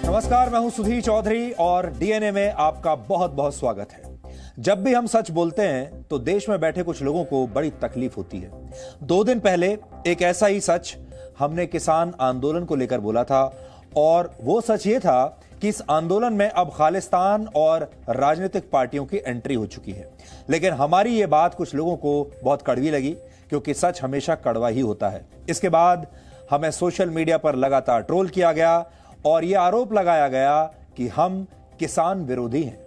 नमस्कार, मैं हूं सुधीर चौधरी और डीएनए में आपका बहुत बहुत स्वागत है। जब भी हम सच बोलते हैं तो देश में बैठे कुछ लोगों को बड़ी तकलीफ होती है। 2 दिन पहले एक ऐसा ही सच हमने किसान आंदोलन को लेकर बोला था और वो सच ये था कि इस आंदोलन में अब खालिस्तान और राजनीतिक पार्टियों की एंट्री हो चुकी है। लेकिन हमारी ये बात कुछ लोगों को बहुत कड़वी लगी, क्योंकि सच हमेशा कड़वा ही होता है। इसके बाद हमें सोशल मीडिया पर लगातार ट्रोल किया गया और यह आरोप लगाया गया कि हम किसान विरोधी हैं।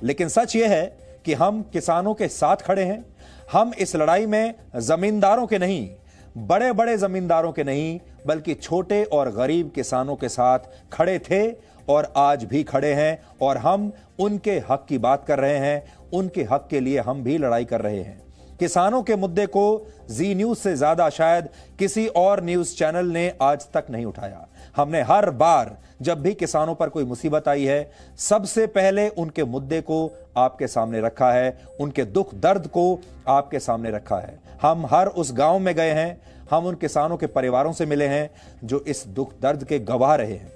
लेकिन सच यह है कि हम किसानों के साथ खड़े हैं। हम इस लड़ाई में जमींदारों के नहीं, बड़े बड़े जमींदारों के नहीं, बल्कि छोटे और गरीब किसानों के साथ खड़े थे और आज भी खड़े हैं। और हम उनके हक की बात कर रहे हैं, उनके हक के लिए हम भी लड़ाई कर रहे हैं। किसानों के मुद्दे को जी न्यूज से ज्यादा शायद किसी और न्यूज चैनल ने आज तक नहीं उठाया। हमने हर बार जब भी किसानों पर कोई मुसीबत आई है, सबसे पहले उनके मुद्दे को आपके सामने रखा है, उनके दुख दर्द को आपके सामने रखा है। हम हर उस गांव में गए हैं, हम उन किसानों के परिवारों से मिले हैं जो इस दुख दर्द के गवाह रहे हैं।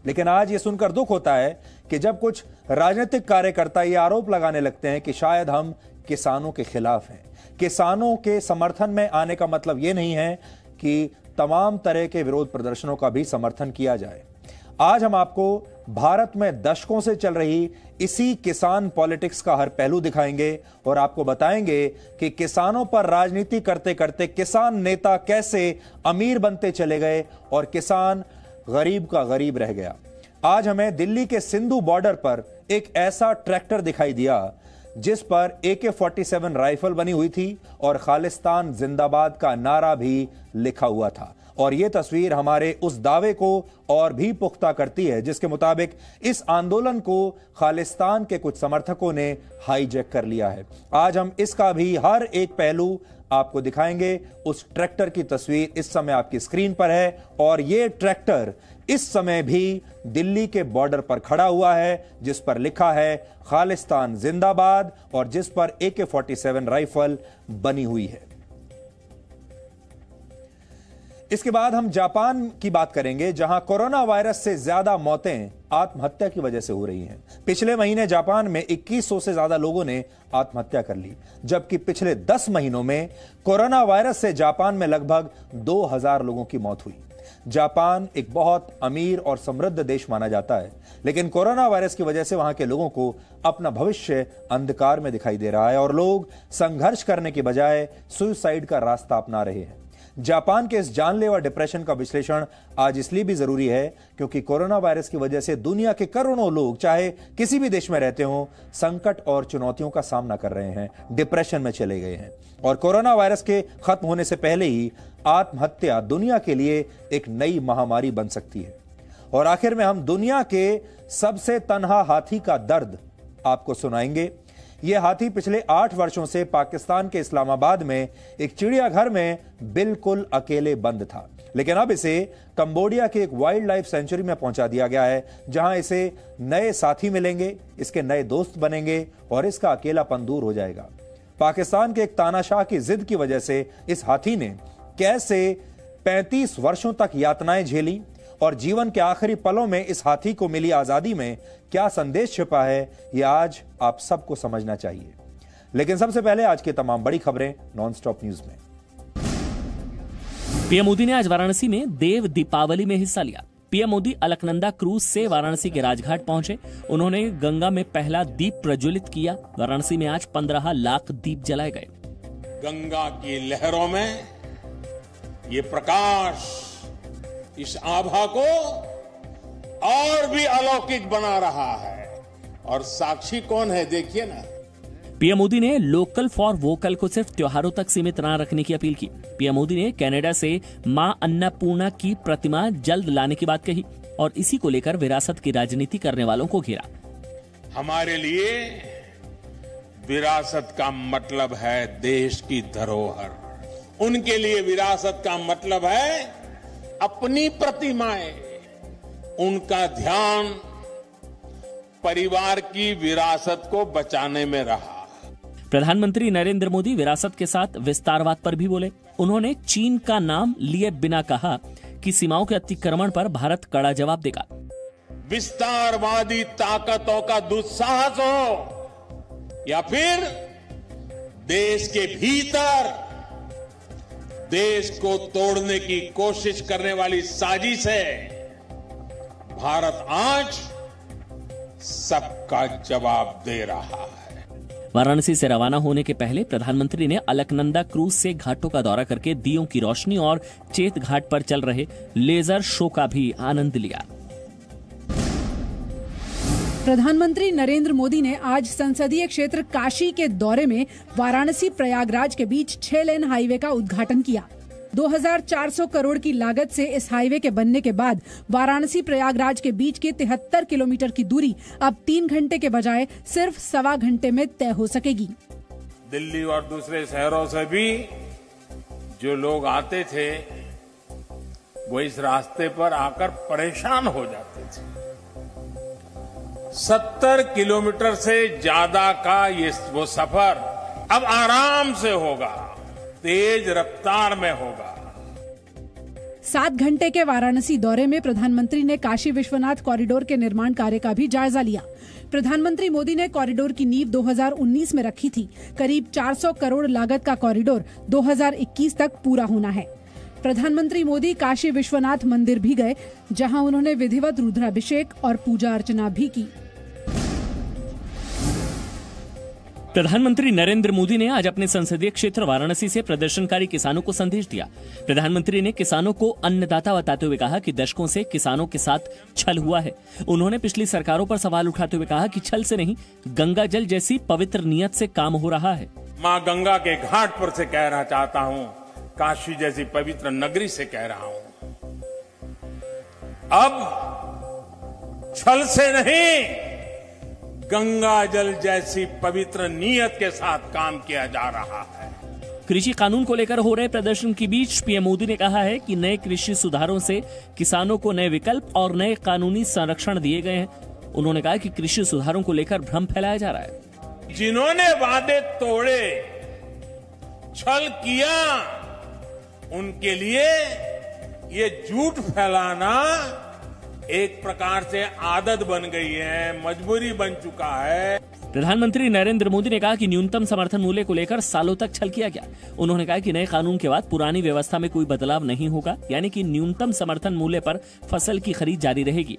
लेकिन आज ये सुनकर दुख होता है कि जब कुछ राजनीतिक कार्यकर्ता ये आरोप लगाने लगते हैं कि शायद हम किसानों के खिलाफ हैं। किसानों के समर्थन में आने का मतलब यह नहीं है कि तमाम तरह के विरोध प्रदर्शनों का भी समर्थन किया जाए। आज हम आपको भारत में दशकों से चल रही इसी किसान पॉलिटिक्स का हर पहलू दिखाएंगे और आपको बताएंगे कि किसानों पर राजनीति करते करते किसान नेता कैसे अमीर बनते चले गए और किसान गरीब का गरीब रह गया। आज हमें दिल्ली के सिंधु बॉर्डर पर एक ऐसा ट्रैक्टर दिखाई दिया जिस पर AK-47 राइफल बनी हुई थी और खालिस्तान जिंदाबाद का नारा भी लिखा हुआ था। और यह तस्वीर हमारे उस दावे को और भी पुख्ता करती है जिसके मुताबिक इस आंदोलन को खालिस्तान के कुछ समर्थकों ने हाईजैक कर लिया है। आज हम इसका भी हर एक पहलू आपको दिखाएंगे। उस ट्रैक्टर की तस्वीर इस समय आपकी स्क्रीन पर है और यह ट्रैक्टर इस समय भी दिल्ली के बॉर्डर पर खड़ा हुआ है, जिस पर लिखा है खालिस्तान जिंदाबाद और जिस पर AK-47 राइफल बनी हुई है। इसके बाद हम जापान की बात करेंगे, जहां कोरोना वायरस से ज्यादा मौतें आत्महत्या की वजह से हो रही हैं। पिछले महीने जापान में 2100 से ज्यादा लोगों ने आत्महत्या कर ली, जबकि पिछले 10 महीनों में कोरोना वायरस से जापान में लगभग 2000 लोगों की मौत हुई। जापान एक बहुत अमीर और समृद्ध देश माना जाता है, लेकिन कोरोना वायरस की वजह से वहां के लोगों को अपना भविष्य अंधकार में दिखाई दे रहा है और लोग संघर्ष करने की बजाय सुसाइड का रास्ता अपना रहे हैं। जापान के इस जानलेवा डिप्रेशन का विश्लेषण आज इसलिए भी जरूरी है क्योंकि कोरोना वायरस की वजह से दुनिया के करोड़ों लोग, चाहे किसी भी देश में रहते हों, संकट और चुनौतियों का सामना कर रहे हैं, डिप्रेशन में चले गए हैं। और कोरोना वायरस के खत्म होने से पहले ही आत्महत्या दुनिया के लिए एक नई महामारी बन सकती है। और आखिर में हम दुनिया के सबसे तन्हा हाथी का दर्द आपको सुनाएंगे। यह हाथी पिछले 8 वर्षों से पाकिस्तान के इस्लामाबाद में एक चिड़ियाघर में बिल्कुल अकेले बंद था, लेकिन अब इसे कंबोडिया के एक वाइल्ड लाइफ सेंचुरी में पहुंचा दिया गया है, जहां इसे नए साथी मिलेंगे, इसके नए दोस्त बनेंगे और इसका अकेलापन दूर हो जाएगा। पाकिस्तान के एक तानाशाह की जिद की वजह से इस हाथी ने कैसे 35 वर्षों तक यातनाएं झेली और जीवन के आखिरी पलों में इस हाथी को मिली आजादी में क्या संदेश छिपा है, यह आज आप सबको समझना चाहिए। लेकिन सबसे पहले आज की तमाम बड़ी खबरें नॉनस्टॉप न्यूज में। पीएम मोदी ने आज वाराणसी में देव दीपावली में हिस्सा लिया। पीएम मोदी अलकनंदा क्रूज से वाराणसी के राजघाट पहुंचे। उन्होंने गंगा में पहला दीप प्रज्वलित किया। वाराणसी में आज 15 लाख दीप जलाए गए। गंगा की लहरों में ये प्रकाश इस आभा को और भी अलौकिक बना रहा है। और साक्षी कौन है, देखिए ना। पीएम मोदी ने लोकल फॉर वोकल को सिर्फ त्योहारों तक सीमित न रखने की अपील की। पीएम मोदी ने कनाडा से मां अन्नपूर्णा की प्रतिमा जल्द लाने की बात कही और इसी को लेकर विरासत की राजनीति करने वालों को घेरा। हमारे लिए विरासत का मतलब है देश की धरोहर। उनके लिए विरासत का मतलब है अपनी प्रतिमाएं। उनका ध्यान परिवार की विरासत को बचाने में रहा। प्रधानमंत्री नरेंद्र मोदी विरासत के साथ विस्तारवाद पर भी बोले। उन्होंने चीन का नाम लिए बिना कहा कि सीमाओं के अतिक्रमण पर भारत कड़ा जवाब देगा। विस्तारवादी ताकतों का दुस्साहस हो या फिर देश के भीतर देश को तोड़ने की कोशिश करने वाली साजिश है, भारत आज सबका जवाब दे रहा है। वाराणसी से रवाना होने के पहले प्रधानमंत्री ने अलकनंदा क्रूज से घाटों का दौरा करके दीयों की रोशनी और चेत घाट पर चल रहे लेजर शो का भी आनंद लिया। प्रधानमंत्री नरेंद्र मोदी ने आज संसदीय क्षेत्र काशी के दौरे में वाराणसी प्रयागराज के बीच 6 लेन हाईवे का उद्घाटन किया। 2400 करोड़ की लागत से इस हाईवे के बनने के बाद वाराणसी प्रयागराज के बीच की 73 किलोमीटर की दूरी अब 3 घंटे के बजाय सिर्फ 1.25 घंटे में तय हो सकेगी। दिल्ली और दूसरे शहरों से भी जो लोग आते थे वो इस रास्ते पर आकर परेशान हो जाते थे। 70 किलोमीटर से ज्यादा का वो सफर अब आराम से होगा, तेज रफ्तार में होगा। 7 घंटे के वाराणसी दौरे में प्रधानमंत्री ने काशी विश्वनाथ कॉरिडोर के निर्माण कार्य का भी जायजा लिया। प्रधानमंत्री मोदी ने कॉरिडोर की नींव 2019 में रखी थी। करीब 400 करोड़ लागत का कॉरिडोर 2021 तक पूरा होना है। प्रधानमंत्री मोदी काशी विश्वनाथ मंदिर भी गए, जहां उन्होंने विधिवत रुद्राभिषेक और पूजा अर्चना भी की। प्रधानमंत्री नरेंद्र मोदी ने आज अपने संसदीय क्षेत्र वाराणसी से प्रदर्शनकारी किसानों को संदेश दिया। प्रधानमंत्री ने किसानों को अन्नदाता बताते हुए कहा कि दशकों से किसानों के साथ छल हुआ है। उन्होंने पिछली सरकारों पर सवाल उठाते हुए कहा कि छल से नहीं, गंगा जल जैसी पवित्र नियत से काम हो रहा है। मां गंगा के घाट पर से कहना चाहता हूं, काशी जैसी पवित्र नगरी से कह रहा हूं, अब छल से नहीं, गंगा जल जैसी पवित्र नीयत के साथ काम किया जा रहा है। कृषि कानून को लेकर हो रहे प्रदर्शन के बीच पीएम मोदी ने कहा है कि नए कृषि सुधारों से किसानों को नए विकल्प और नए कानूनी संरक्षण दिए गए हैं। उन्होंने कहा कि कृषि सुधारों को लेकर भ्रम फैलाया जा रहा है। जिन्होंने वादे तोड़े, छल किया, उनके लिए ये झूठ फैलाना एक प्रकार से आदत बन गई है, मजबूरी बन चुका है। प्रधानमंत्री नरेंद्र मोदी ने कहा कि न्यूनतम समर्थन मूल्य को लेकर सालों तक छल किया गया। उन्होंने कहा कि नए कानून के बाद पुरानी व्यवस्था में कोई बदलाव नहीं होगा, यानी कि न्यूनतम समर्थन मूल्य पर फसल की खरीद जारी रहेगी।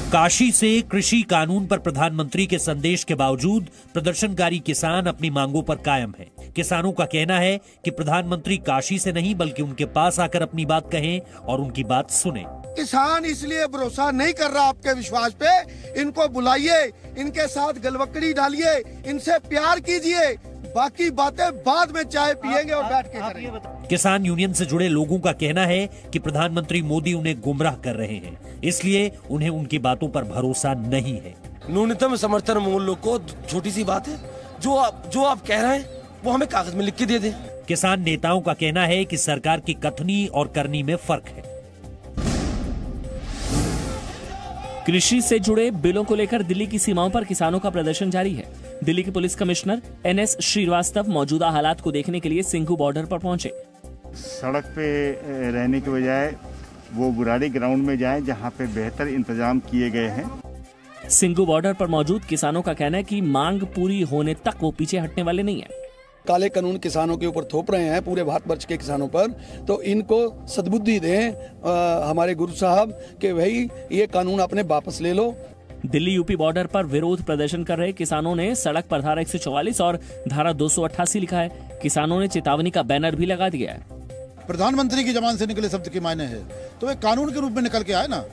काशी से कृषि कानून पर प्रधानमंत्री के संदेश के बावजूद प्रदर्शनकारी किसान अपनी मांगों पर कायम हैं। किसानों का कहना है कि प्रधानमंत्री काशी से नहीं बल्कि उनके पास आकर अपनी बात कहें और उनकी बात सुने। किसान इसलिए भरोसा नहीं कर रहा आपके विश्वास पे, इनको बुलाइए, इनके साथ गलवकड़ी डालिए, इनसे प्यार कीजिए, बाकी बातें बाद में चाय पिएंगे और बैठ के करेंगे। किसान यूनियन से जुड़े लोगों का कहना है कि प्रधानमंत्री मोदी उन्हें गुमराह कर रहे हैं, इसलिए उन्हें उनकी बातों पर भरोसा नहीं है। न्यूनतम समर्थन मूल्य को छोटी सी बात है, जो आप कह रहे हैं वो हमें कागज में लिख के दे दें। किसान नेताओं का कहना है कि सरकार की कथनी और करनी में फर्क है। कृषि से जुड़े बिलों को लेकर दिल्ली की सीमाओं पर किसानों का प्रदर्शन जारी है। दिल्ली के पुलिस कमिश्नर NS श्रीवास्तव मौजूदा हालात को देखने के लिए सिंघू बॉर्डर पर पहुंचे। सड़क पे रहने के बजाय वो बुराड़ी ग्राउंड में जाएं, जहां पे बेहतर इंतजाम किए गए हैं। सिंघू बॉर्डर पर मौजूद किसानों का कहना है कि मांग पूरी होने तक वो पीछे हटने वाले नहीं है। काले कानून किसानों के ऊपर थोप रहे हैं, पूरे भारतवर्ष के किसानों पर, तो इनको सद्बुद्धि दें हमारे गुरु साहब कि भाई ये कानून अपने वापस ले लो। दिल्ली यूपी बॉर्डर पर विरोध प्रदर्शन कर रहे किसानों ने सड़क पर धारा 144 और धारा 288 लिखा है। किसानों ने चेतावनी का बैनर भी लगा दिया है। प्रधानमंत्री की जबान से निकले शब्द के मायने है तो एक कानून के रूप में निकल के आए ना,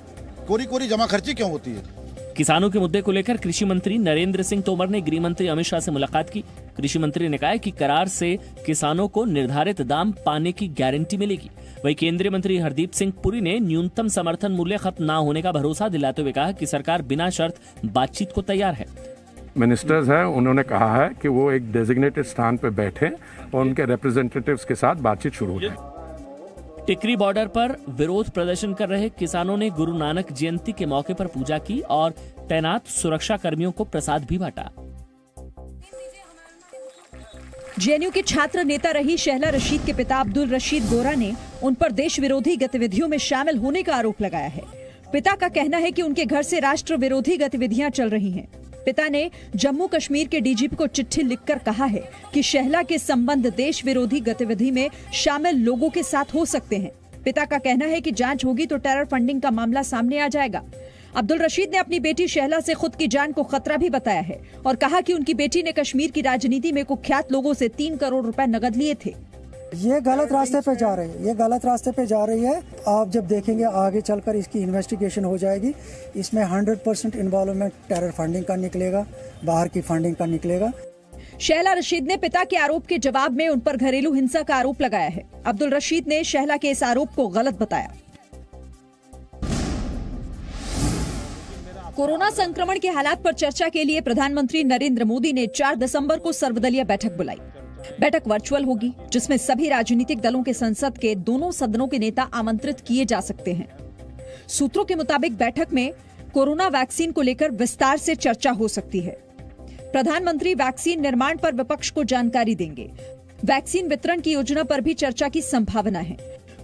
कोरी कोरी जमा खर्ची क्यों होती है। किसानों के मुद्दे को लेकर कृषि मंत्री नरेंद्र सिंह तोमर ने गृह मंत्री अमित शाह से मुलाकात की। कृषि मंत्री ने कहा कि करार से किसानों को निर्धारित दाम पाने की गारंटी मिलेगी। वहीं केंद्रीय मंत्री हरदीप सिंह पुरी ने न्यूनतम समर्थन मूल्य खत्म न होने का भरोसा दिलाते हुए कहा कि सरकार बिना शर्त बातचीत को तैयार है। मिनिस्टर्स हैं, उन्होंने कहा है कि वो एक डेजिग्नेटेड स्थान पर बैठे और उनके रिप्रेजेंटेटिव्स के साथ बातचीत शुरू हो जाए। टिकरी बॉर्डर पर विरोध प्रदर्शन कर रहे किसानों ने गुरु नानक जयंती के मौके पर पूजा की और तैनात सुरक्षा कर्मियों को प्रसाद भी बांटा। जेएनयू के छात्र नेता रही शहला रशीद के पिता अब्दुल रशीद गोरा ने उन पर देश विरोधी गतिविधियों में शामिल होने का आरोप लगाया है। पिता का कहना है कि उनके घर से राष्ट्र विरोधी गतिविधियां चल रही हैं। पिता ने जम्मू कश्मीर के डीजीपी को चिट्ठी लिखकर कहा है कि शहला के संबंध देश विरोधी गतिविधि में शामिल लोगों के साथ हो सकते हैं। पिता का कहना है कि जांच होगी तो टेरर फंडिंग का मामला सामने आ जाएगा। अब्दुल रशीद ने अपनी बेटी शहला से खुद की जान को खतरा भी बताया है और कहा कि उनकी बेटी ने कश्मीर की राजनीति में कुख्यात लोगों से 3 करोड़ रुपए नकद लिए थे। ये गलत रास्ते पे जा रही है, ये गलत रास्ते पे जा रही है। आप जब देखेंगे आगे चलकर इसकी इन्वेस्टिगेशन हो जाएगी, इसमें 100% इन्वॉल्वमेंट टेरर फंडिंग का निकलेगा, बाहर की फंडिंग का निकलेगा। शहला रशीद ने पिता के आरोप के जवाब में उन पर घरेलू हिंसा का आरोप लगाया है। अब्दुल रशीद ने शहला के इस आरोप को गलत बताया। कोरोना संक्रमण के हालात पर चर्चा के लिए प्रधानमंत्री नरेंद्र मोदी ने 4 दिसंबर को सर्वदलीय बैठक बुलाई। बैठक वर्चुअल होगी, जिसमें सभी राजनीतिक दलों के संसद के दोनों सदनों के नेता आमंत्रित किए जा सकते हैं। सूत्रों के मुताबिक बैठक में कोरोना वैक्सीन को लेकर विस्तार से चर्चा हो सकती है। प्रधानमंत्री वैक्सीन निर्माण पर विपक्ष को जानकारी देंगे। वैक्सीन वितरण की योजना पर भी चर्चा की संभावना है।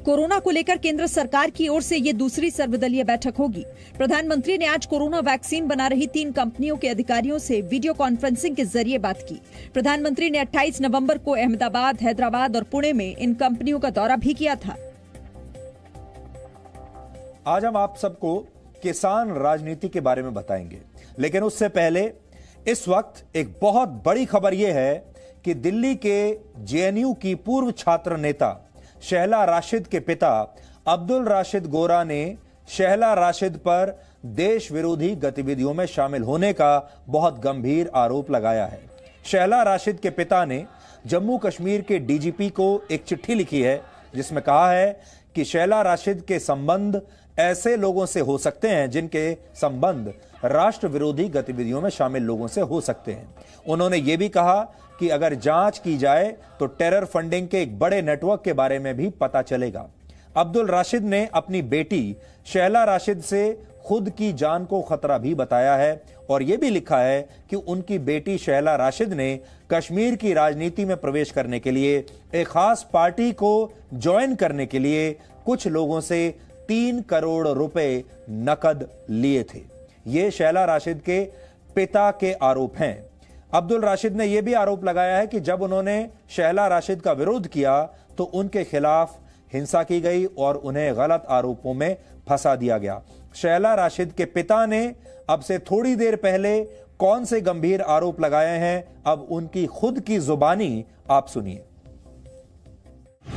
कोरोना को लेकर केंद्र सरकार की ओर से ये दूसरी सर्वदलीय बैठक होगी। प्रधानमंत्री ने आज कोरोना वैक्सीन बना रही 3 कंपनियों के अधिकारियों से वीडियो कॉन्फ्रेंसिंग के जरिए बात की। प्रधानमंत्री ने 28 नवंबर को अहमदाबाद, हैदराबाद और पुणे में इन कंपनियों का दौरा भी किया था। आज हम आप सबको किसान राजनीति के बारे में बताएंगे, लेकिन उससे पहले इस वक्त एक बहुत बड़ी खबर यह है कि दिल्ली के जेएनयू की पूर्व छात्र नेता शहला राशिद के पिता अब्दुल राशिद गोरा ने शहला राशिद पर देश विरोधी गतिविधियों में शामिल होने का बहुत गंभीर आरोप लगाया है। शहला राशिद के पिता ने जम्मू कश्मीर के डीजीपी को एक चिट्ठी लिखी है, जिसमें कहा है कि शहला राशिद के संबंध ऐसे लोगों से हो सकते हैं जिनके संबंध राष्ट्र विरोधी गतिविधियों में शामिल लोगों से हो सकते हैं। उन्होंने यह भी कहा कि अगर जांच की जाए तो टेरर फंडिंग के एक बड़े नेटवर्क के बारे में भी पता चलेगा। अब्दुल राशिद ने अपनी बेटी शहला राशिद से खुद की जान को खतरा भी बताया है और यह भी लिखा है कि उनकी बेटी शहला राशिद ने कश्मीर की राजनीति में प्रवेश करने के लिए एक खास पार्टी को ज्वाइन करने के लिए कुछ लोगों से 3 करोड़ रुपए नकद लिए थे। ये शहला राशिद के पिता के आरोप हैं। अब्दुल राशिद ने यह भी आरोप लगाया है कि जब उन्होंने शहला राशिद का विरोध किया तो उनके खिलाफ हिंसा की गई और उन्हें गलत आरोपों में फंसा दिया गया। शहला राशिद के पिता ने अब से थोड़ी देर पहले कौन से गंभीर आरोप लगाए हैं, अब उनकी खुद की जुबानी आप सुनिए।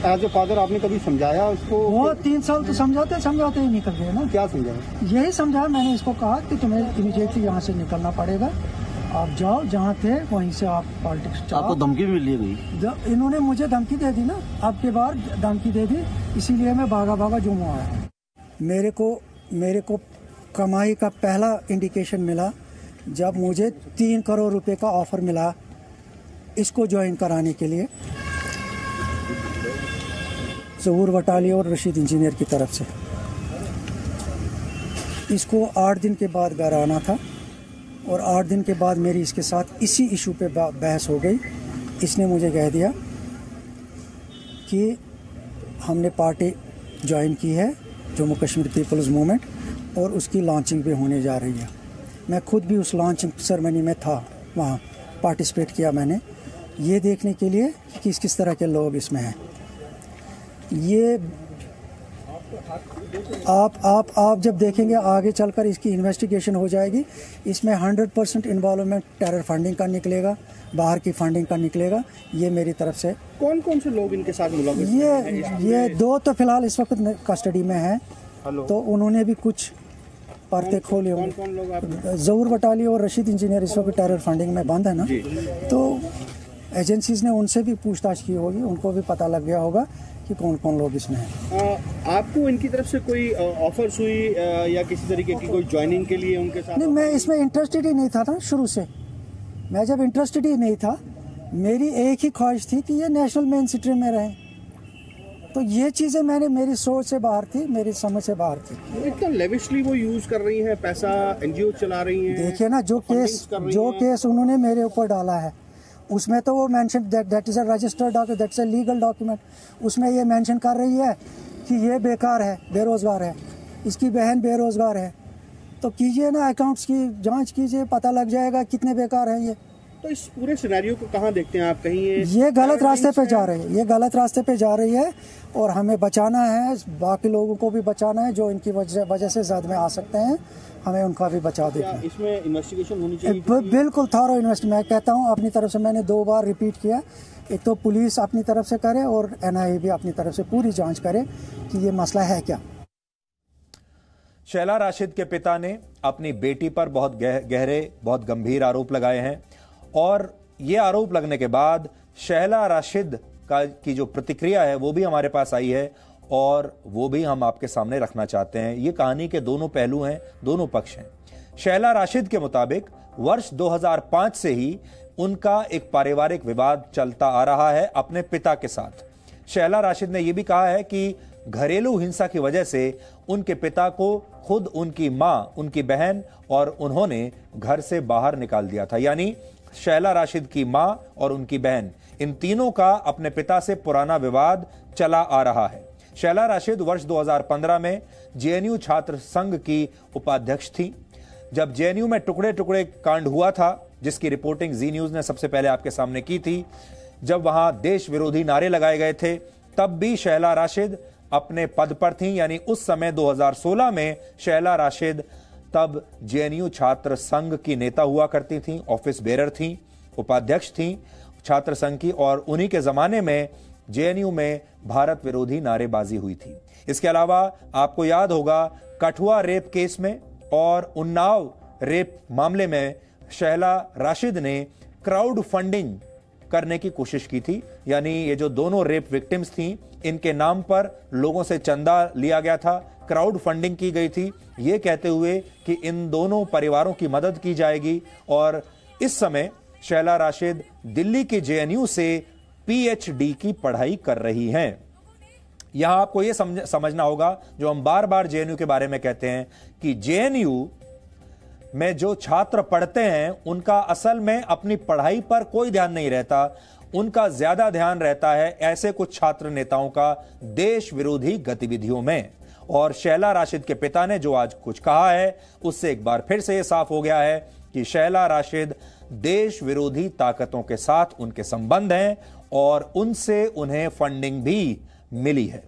एज ए फादर आपने कभी समझाया उसको? वो 3 साल तो समझाते ही निकल गए ना। क्या समझाया? यही समझाया मैंने इसको, कहा कि तुम्हें इमीडिएटली यहाँ से निकलना पड़ेगा, आप जाओ जहाँ थे वहीं से आप पॉलिटिक्स। आपको धमकी भी मिली गई? इन्होंने मुझे धमकी दे दी ना, आपके बार धमकी दे दी, इसीलिए मैं भागा जम्मू आया। मेरे को कमाई का पहला इंडिकेशन मिला जब मुझे 3 करोड़ रुपए का ऑफर मिला इसको ज्वाइन कराने के लिए, ज़हूर वटाली और रशीद इंजीनियर की तरफ से। इसको 8 दिन के बाद घर आना था और 8 दिन के बाद मेरी इसके साथ इसी इशू पे बहस हो गई। इसने मुझे कह दिया कि हमने पार्टी ज्वाइन की है, जम्मू कश्मीर पीपल्स मूवमेंट, और उसकी लॉन्चिंग भी होने जा रही है। मैं खुद भी उस लॉन्चिंग सेरेमनी में था, वहाँ पार्टिसिपेट किया मैंने, ये देखने के लिए कि किस तरह के लोग इसमें हैं। ये आप जब देखेंगे आगे चलकर इसकी इन्वेस्टिगेशन हो जाएगी, इसमें 100% इन्वॉल्वमेंट टेरर फंडिंग का निकलेगा, बाहर की फंडिंग का निकलेगा। ये मेरी तरफ से। कौन कौन से लोग इनके साथ मिलोगे? ये 2 तो फिलहाल इस वक्त कस्टडी में हैं, तो उन्होंने भी कुछ पर्दे खोले होंगे। ज़हूर वटाली और रशीद इंजीनियर इस वक्त टेरर फंडिंग में बंद है ना, तो एजेंसीज ने उनसे भी पूछताछ की होगी, उनको भी पता लग गया होगा कि कौन कौन लोग इसमें हैं। आपको इनकी तरफ से कोई ऑफर्स हुई या किसी तरीके की कोई ज्वाइनिंग के लिए उनके साथ? नहीं, मैं इसमें इंटरेस्टेड ही नहीं था ना शुरू से। मैं जब इंटरेस्टेड ही नहीं था, मेरी एक ही ख्वाहिश थी कि ये नेशनल मेन स्ट्रीम में रहें। तो ये चीज़ें मेरी सोच से बाहर थी, मेरी समझ से बाहर थी। इतना लेविशली वो यूज कर रही हैं, पैसा एनजीओ चला रही हैं। देखिए ना, जो केस उन्होंने मेरे ऊपर डाला है, उसमें तो वो mention that is a registered document, that's a legal document. उसमें ये मेंशन कर रही है कि ये बेकार है, बेरोजगार है। इसकी बहन बेरोजगार है। तो कीजिए ना, अकाउंट्स की जांच कीजिए, पता लग जाएगा कितने बेकार हैं ये। तो इस पूरे सिनेरियो को कहाँ देखते हैं आप? कहीं ये गलत रास्ते पे जा रही है, ये गलत रास्ते पे जा रही है और हमें बचाना है, बाकी लोगों को भी बचाना है जो इनकी वजह से ज़द में आ सकते हैं, हमें उनका भी बचा देना है। इसमें इन्वेस्टिगेशन होनी चाहिए। बिल्कुल थॉरो इन्वेस्ट, मैं कहता हूँ अपनी तरफ से, मैंने 2 बार रिपीट किया, एक तो पुलिस अपनी तरफ से करे और NIA भी अपनी तरफ से पूरी जाँच करे कि ये मसला है क्या। शैला राशिद के पिता ने अपनी बेटी पर बहुत गहरे, बहुत गंभीर आरोप लगाए हैं और ये आरोप लगने के बाद शैला राशिद की जो प्रतिक्रिया है वो भी हमारे पास आई है और वो भी हम आपके सामने रखना चाहते हैं। ये कहानी के दोनों पहलू हैं, दोनों पक्ष हैं। शैला राशिद के मुताबिक वर्ष 2005 से ही उनका एक पारिवारिक विवाद चलता आ रहा है अपने पिता के साथ। शैला राशिद ने यह भी कहा है कि घरेलू हिंसा की वजह से उनके पिता को खुद उनकी मां, उनकी बहन और उन्होंने घर से बाहर निकाल दिया था। यानी शैला राशिद की मां और उनकी बहन, इन तीनों का अपने पिता से पुराना विवाद चला आ रहा है। शैला राशिद वर्ष 2015 में JNU छात्र संघ की उपाध्यक्ष थी। जब JNU में टुकड़े टुकड़े कांड हुआ था, जिसकी रिपोर्टिंग जी न्यूज ने सबसे पहले आपके सामने की थी, जब वहां देश विरोधी नारे लगाए गए थे, तब भी शैला राशिद अपने पद पर थी। यानी उस समय 2016 में शैला राशिद तब JNU छात्र संघ की नेता हुआ करती थी, ऑफिस बेरर थी, उपाध्यक्ष थी छात्र संघ की, और उन्हीं के जमाने में JNU में भारत विरोधी नारेबाजी हुई थी। इसके अलावा आपको याद होगा कठुआ रेप केस में और उन्नाव रेप मामले में शैला राशिद ने क्राउड फंडिंग करने की कोशिश की थी। यानी ये जो दोनों रेप विक्टिम्स थी, इनके नाम पर लोगों से चंदा लिया गया था, क्राउड फंडिंग की गई थी, ये कहते हुए कि इन दोनों परिवारों की मदद की जाएगी। और इस समय शैला राशिद दिल्ली की JNU से PhD की पढ़ाई कर रही हैं। यहां आपको यह समझना होगा, जो हम बार बार JNU के बारे में कहते हैं, कि JNU में जो छात्र पढ़ते हैं उनका असल में अपनी पढ़ाई पर कोई ध्यान नहीं रहता, उनका ज्यादा ध्यान रहता है ऐसे कुछ छात्र नेताओं का देश विरोधी गतिविधियों में। और शैला राशिद के पिता ने जो आज कुछ कहा है, उससे एक बार फिर से यह साफ हो गया है कि शैला राशिद देश विरोधी ताकतों के साथ उनके संबंध हैं और उनसे उन्हें फंडिंग भी मिली है।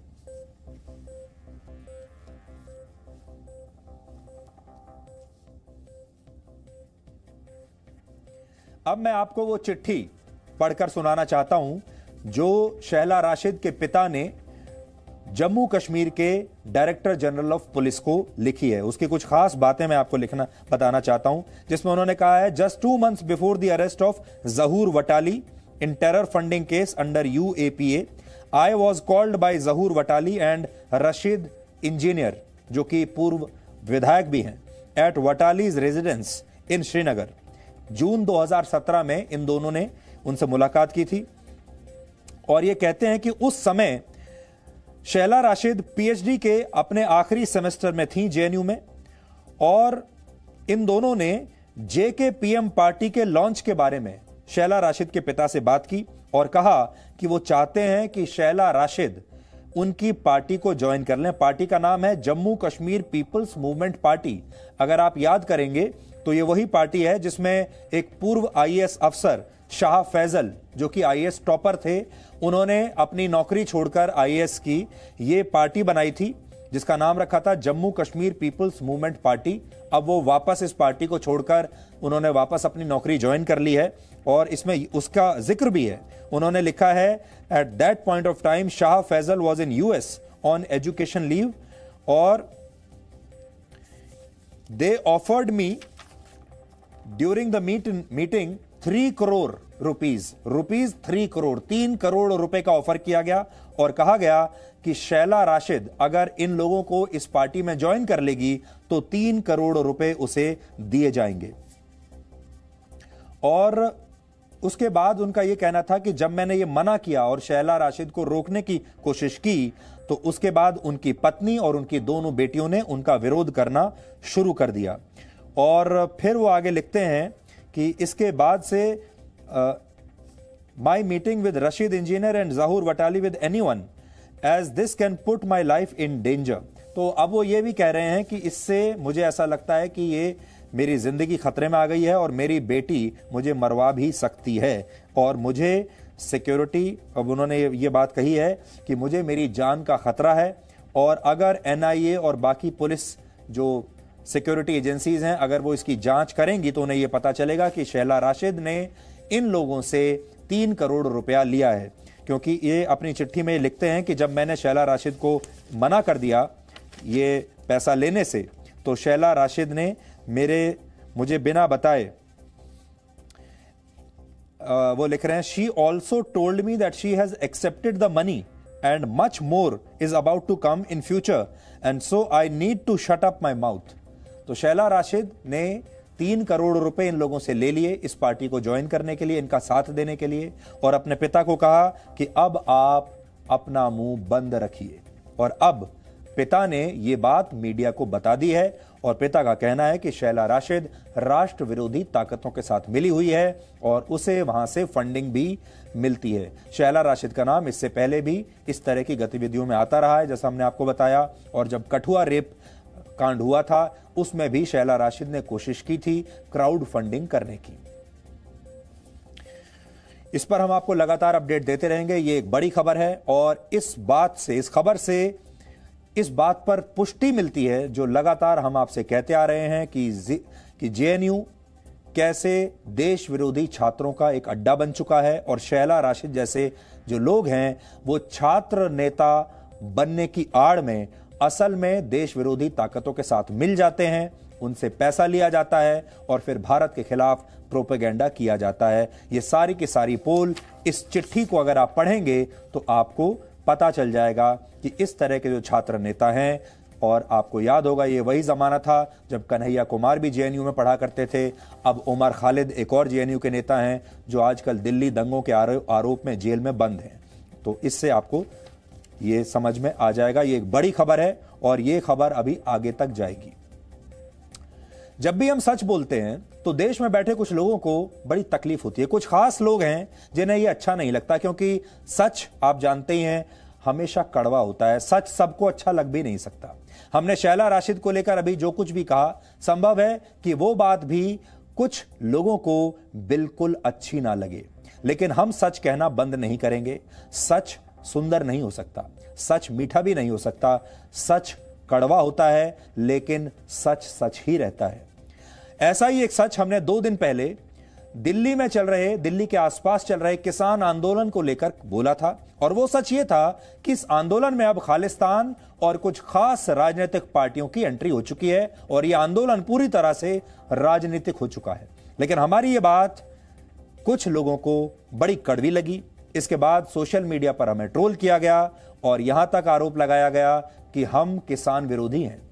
अब मैं आपको वो चिट्ठी पढ़कर सुनाना चाहता हूं जो शैला राशिद के पिता ने जम्मू कश्मीर के डायरेक्टर जनरल ऑफ पुलिस को लिखी है। उसकी कुछ खास बातें मैं आपको बताना चाहता हूं, जिसमें उन्होंने कहा है, just 2 months before the arrest of Zahoor Watali in terror funding case under UAPA, I was called by Zahoor Watali and Rashid engineer, जो कि पूर्व विधायक भी हैं, एट वटालीज रेजिडेंस इन श्रीनगर। जून 2017 में इन दोनों ने उनसे मुलाकात की थी और ये कहते हैं कि उस समय शैला राशिद PhD के अपने आखिरी सेमेस्टर में थी JNU में, और इन दोनों ने JKPM पार्टी के लॉन्च के बारे में शैला राशिद के पिता से बात की और कहा कि वो चाहते हैं कि शैला राशिद उनकी पार्टी को ज्वाइन कर लें। पार्टी का नाम है Jammu Kashmir people's movement party. अगर आप याद करेंगे तो ये वही पार्टी है जिसमें एक पूर्व IAS अफसर शाह फैजल, जो कि IAS टॉपर थे, उन्होंने अपनी नौकरी छोड़कर IAS की ये पार्टी बनाई थी जिसका नाम रखा था Jammu Kashmir people's movement party. अब वो वापस इस पार्टी को छोड़कर उन्होंने वापस अपनी नौकरी ज्वाइन कर ली है और इसमें उसका जिक्र भी है। उन्होंने लिखा है, at that point of time Shah Faesal was in US on education leave और they offered me during the meeting 3 crore rupees 3 crore 3 crore रुपए का ऑफर किया गया और कहा गया कि शैला राशिद अगर इन लोगों को इस पार्टी में ज्वाइन कर लेगी तो 3 करोड़ रुपए उसे दिए जाएंगे। और उसके बाद उनका यह कहना था कि जब मैंने ये मना किया और शैला राशिद को रोकने की कोशिश की तो उसके बाद उनकी पत्नी और उनकी दोनों बेटियों ने उनका विरोध करना शुरू कर दिया। और फिर वो आगे लिखते हैं कि इसके बाद से my meeting with Rashid engineer and Zahoor Watali with anyone as this can put my life in danger. तो अब वो ये भी कह रहे हैं कि इससे मुझे ऐसा लगता है कि ये मेरी जिंदगी खतरे में आ गई है और मेरी बेटी मुझे मरवा भी सकती है और मुझे सिक्योरिटी, अब उन्होंने ये बात कही है कि मुझे मेरी जान का खतरा है और अगर एनआईए और बाकी पुलिस जो सिक्योरिटी एजेंसीज हैं अगर वो इसकी जांच करेंगी तो उन्हें ये पता चलेगा कि शैला राशिद ने इन लोगों से 3 करोड़ रुपया लिया है। क्योंकि ये अपनी चिट्ठी में लिखते हैं कि जब मैंने शैला राशिद को मना कर दिया ये पैसा लेने से, तो शैला राशिद ने मुझे बिना बताए वो लिख रहे हैं, she also told me that she has accepted the money and much more is about to come in future and so I need to shut up my mouth. तो शैला राशिद ने 3 करोड़ रुपए इन लोगों से ले लिए इस पार्टी को ज्वाइन करने के लिए, इनका साथ देने के लिए, और अपने पिता को कहा कि अब आप अपना मुंह बंद रखिए। और अब पिता ने ये बात मीडिया को बता दी है और पिता का कहना है कि शैला राशिद राष्ट्र विरोधी ताकतों के साथ मिली हुई है और उसे वहां से फंडिंग भी मिलती है। शैला राशिद का नाम इससे पहले भी इस तरह की गतिविधियों में आता रहा है, जैसा हमने आपको बताया, और जब कठुआ रेप कांड हुआ था उसमें भी शैला राशिद ने कोशिश की थी क्राउड फंडिंग करने की। इस पर हम आपको लगातार अपडेट देते रहेंगे। ये एक बड़ी खबर है और इस खबर से इस बात पर पुष्टि मिलती है जो लगातार हम आपसे कहते आ रहे हैं कि जेएनयू कैसे देश विरोधी छात्रों का एक अड्डा बन चुका है और शैला राशिद जैसे जो लोग हैं वो छात्र नेता बनने की आड़ में असल में देश विरोधी ताकतों के साथ मिल जाते हैं, उनसे पैसा लिया जाता है और फिर भारत के खिलाफ प्रोपेगेंडा किया जाता है। ये सारी की सारी पोल इस चिट्ठी को अगर आप पढ़ेंगे तो आपको पता चल जाएगा कि इस तरह के जो छात्र नेता हैं, और आपको याद होगा ये वही जमाना था जब कन्हैया कुमार भी जेएनयू में पढ़ा करते थे। अब उमर खालिद एक और जेएनयू के नेता हैं जो आजकल दिल्ली दंगों के आरोप में जेल में बंद हैं। तो इससे आपको ये समझ में आ जाएगा। ये एक बड़ी खबर है और ये खबर अभी आगे तक जाएगी। जब भी हम सच बोलते हैं तो देश में बैठे कुछ लोगों को बड़ी तकलीफ होती है। कुछ खास लोग हैं जिन्हें यह अच्छा नहीं लगता, क्योंकि सच आप जानते ही हैं हमेशा कड़वा होता है। सच सबको अच्छा लग भी नहीं सकता। हमने शैला राशिद को लेकर अभी जो कुछ भी कहा, संभव है कि वो बात भी कुछ लोगों को बिल्कुल अच्छी ना लगे, लेकिन हम सच कहना बंद नहीं करेंगे। सच सुंदर नहीं हो सकता, सच मीठा भी नहीं हो सकता, सच कड़वा होता है, लेकिन सच सच ही रहता है। ऐसा ही एक सच हमने 2 दिन पहले दिल्ली के आसपास चल रहे किसान आंदोलन को लेकर बोला था, और वो सच ये था कि इस आंदोलन में अब खालिस्तान और कुछ खास राजनीतिक पार्टियों की एंट्री हो चुकी है और यह आंदोलन पूरी तरह से राजनीतिक हो चुका है। लेकिन हमारी ये बात कुछ लोगों को बड़ी कड़वी लगी। इसके बाद सोशल मीडिया पर हमें ट्रोल किया गया और यहां तक आरोप लगाया गया कि हम किसान विरोधी हैं।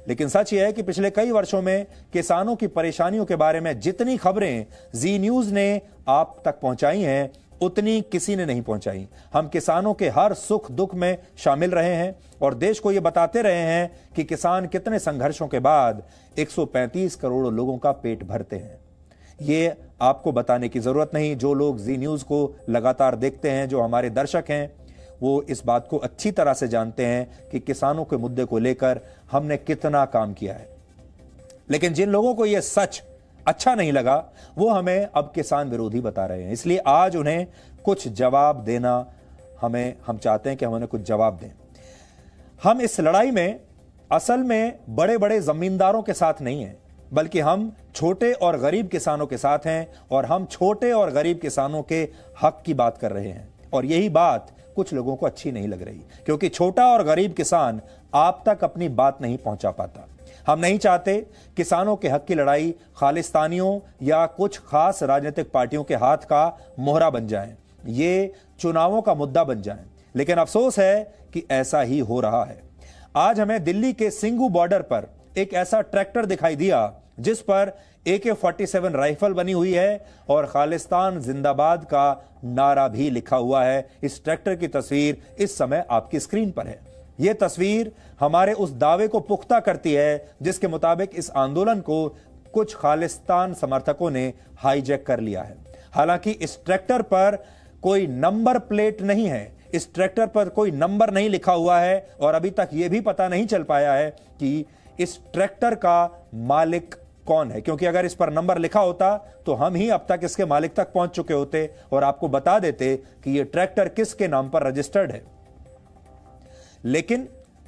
लेकिन सच यह है कि पिछले कई वर्षों में किसानों की परेशानियों के बारे में जितनी खबरें जी न्यूज ने आप तक पहुंचाई हैं उतनी किसी ने नहीं पहुंचाई। हम किसानों के हर सुख दुख में शामिल रहे हैं और देश को यह बताते रहे हैं कि किसान कितने संघर्षों के बाद 135 करोड़ लोगों का पेट भरते हैं। ये आपको बताने की जरूरत नहीं। जो लोग जी न्यूज को लगातार देखते हैं, जो हमारे दर्शक हैं, वो इस बात को अच्छी तरह से जानते हैं कि किसानों के मुद्दे को लेकर हमने कितना काम किया है। लेकिन जिन लोगों को यह सच अच्छा नहीं लगा वो हमें अब किसान विरोधी बता रहे हैं। इसलिए आज उन्हें कुछ जवाब देना हम चाहते हैं कि हम उन्हें कुछ जवाब दें। हम इस लड़ाई में असल में बड़े बड़े जमींदारों के साथ नहीं हैं, बल्कि हम छोटे और गरीब किसानों के साथ हैं और हम छोटे और गरीब किसानों के हक की बात कर रहे हैं। और यही बात कुछ लोगों को अच्छी नहीं लग रही, क्योंकि छोटा और गरीब किसान आप तक अपनी बात नहीं पहुंचा पाता। हम नहीं चाहते किसानों के हक की लड़ाई खालिस्तानियों या कुछ खास राजनीतिक पार्टियों के हाथ का मोहरा बन जाए, ये चुनावों का मुद्दा बन जाए। लेकिन अफसोस है कि ऐसा ही हो रहा है। आज हमें दिल्ली के सिंगू बॉर्डर पर एक ऐसा ट्रैक्टर दिखाई दिया जिस पर AK-47 राइफल बनी हुई है और खालिस्तान जिंदाबाद का नारा भी लिखा हुआ है। इस ट्रैक्टर की तस्वीर इस समय आपकी स्क्रीन पर है। यह तस्वीर हमारे उस दावे को पुख्ता करती है जिसके मुताबिक इस आंदोलन को कुछ खालिस्तान समर्थकों ने हाईजैक कर लिया है। हालांकि इस ट्रैक्टर पर कोई नंबर प्लेट नहीं है, इस ट्रैक्टर पर कोई नंबर नहीं लिखा हुआ है और अभी तक यह भी पता नहीं चल पाया है कि इस ट्रैक्टर का मालिक कौन है, क्योंकि अगर इस पर नंबर लिखा होता तो हम ही अब तक इसके मालिक तक पहुंच चुके होते और आपको बता देते कि यह ट्रैक्टर किसके नाम पर रजिस्टर्ड है। लेकिन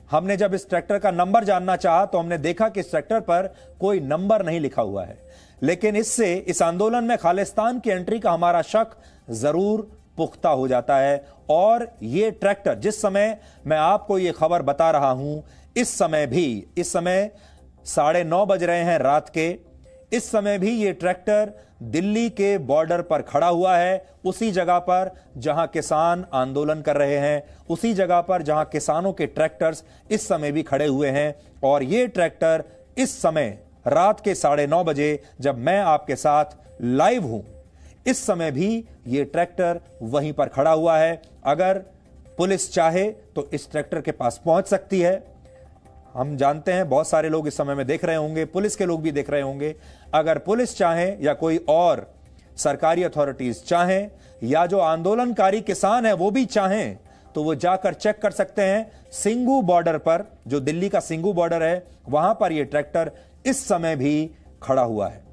हमने जब इस ट्रैक्टर का नंबर जानना चाहा तो हमने देखा कि इस ट्रैक्टर पर कोई नंबर नहीं लिखा हुआ है। लेकिन इससे इस आंदोलन में खालिस्तान की एंट्री का हमारा शक जरूर पुख्ता हो जाता है। और यह ट्रैक्टर, जिस समय मैं आपको यह खबर बता रहा हूं, इस समय 9:30 बज रहे हैं रात के, इस समय भी यह ट्रैक्टर दिल्ली के बॉर्डर पर खड़ा हुआ है, उसी जगह पर जहां किसान आंदोलन कर रहे हैं, उसी जगह पर जहां किसानों के ट्रैक्टर्स इस समय भी खड़े हुए हैं। और यह ट्रैक्टर इस समय रात के 9:30 बजे जब मैं आपके साथ लाइव हूं, इस समय भी यह ट्रैक्टर वहीं पर खड़ा हुआ है। अगर पुलिस चाहे तो इस ट्रैक्टर के पास पहुंच सकती है। हम जानते हैं बहुत सारे लोग इस समय में देख रहे होंगे, पुलिस के लोग भी देख रहे होंगे। अगर पुलिस चाहे या कोई और सरकारी अथॉरिटीज चाहें या जो आंदोलनकारी किसान है वो भी चाहें तो वो जाकर चेक कर सकते हैं सिंगू बॉर्डर पर, जो दिल्ली का सिंगू बॉर्डर है, वहां पर यह ट्रैक्टर इस समय भी खड़ा हुआ है।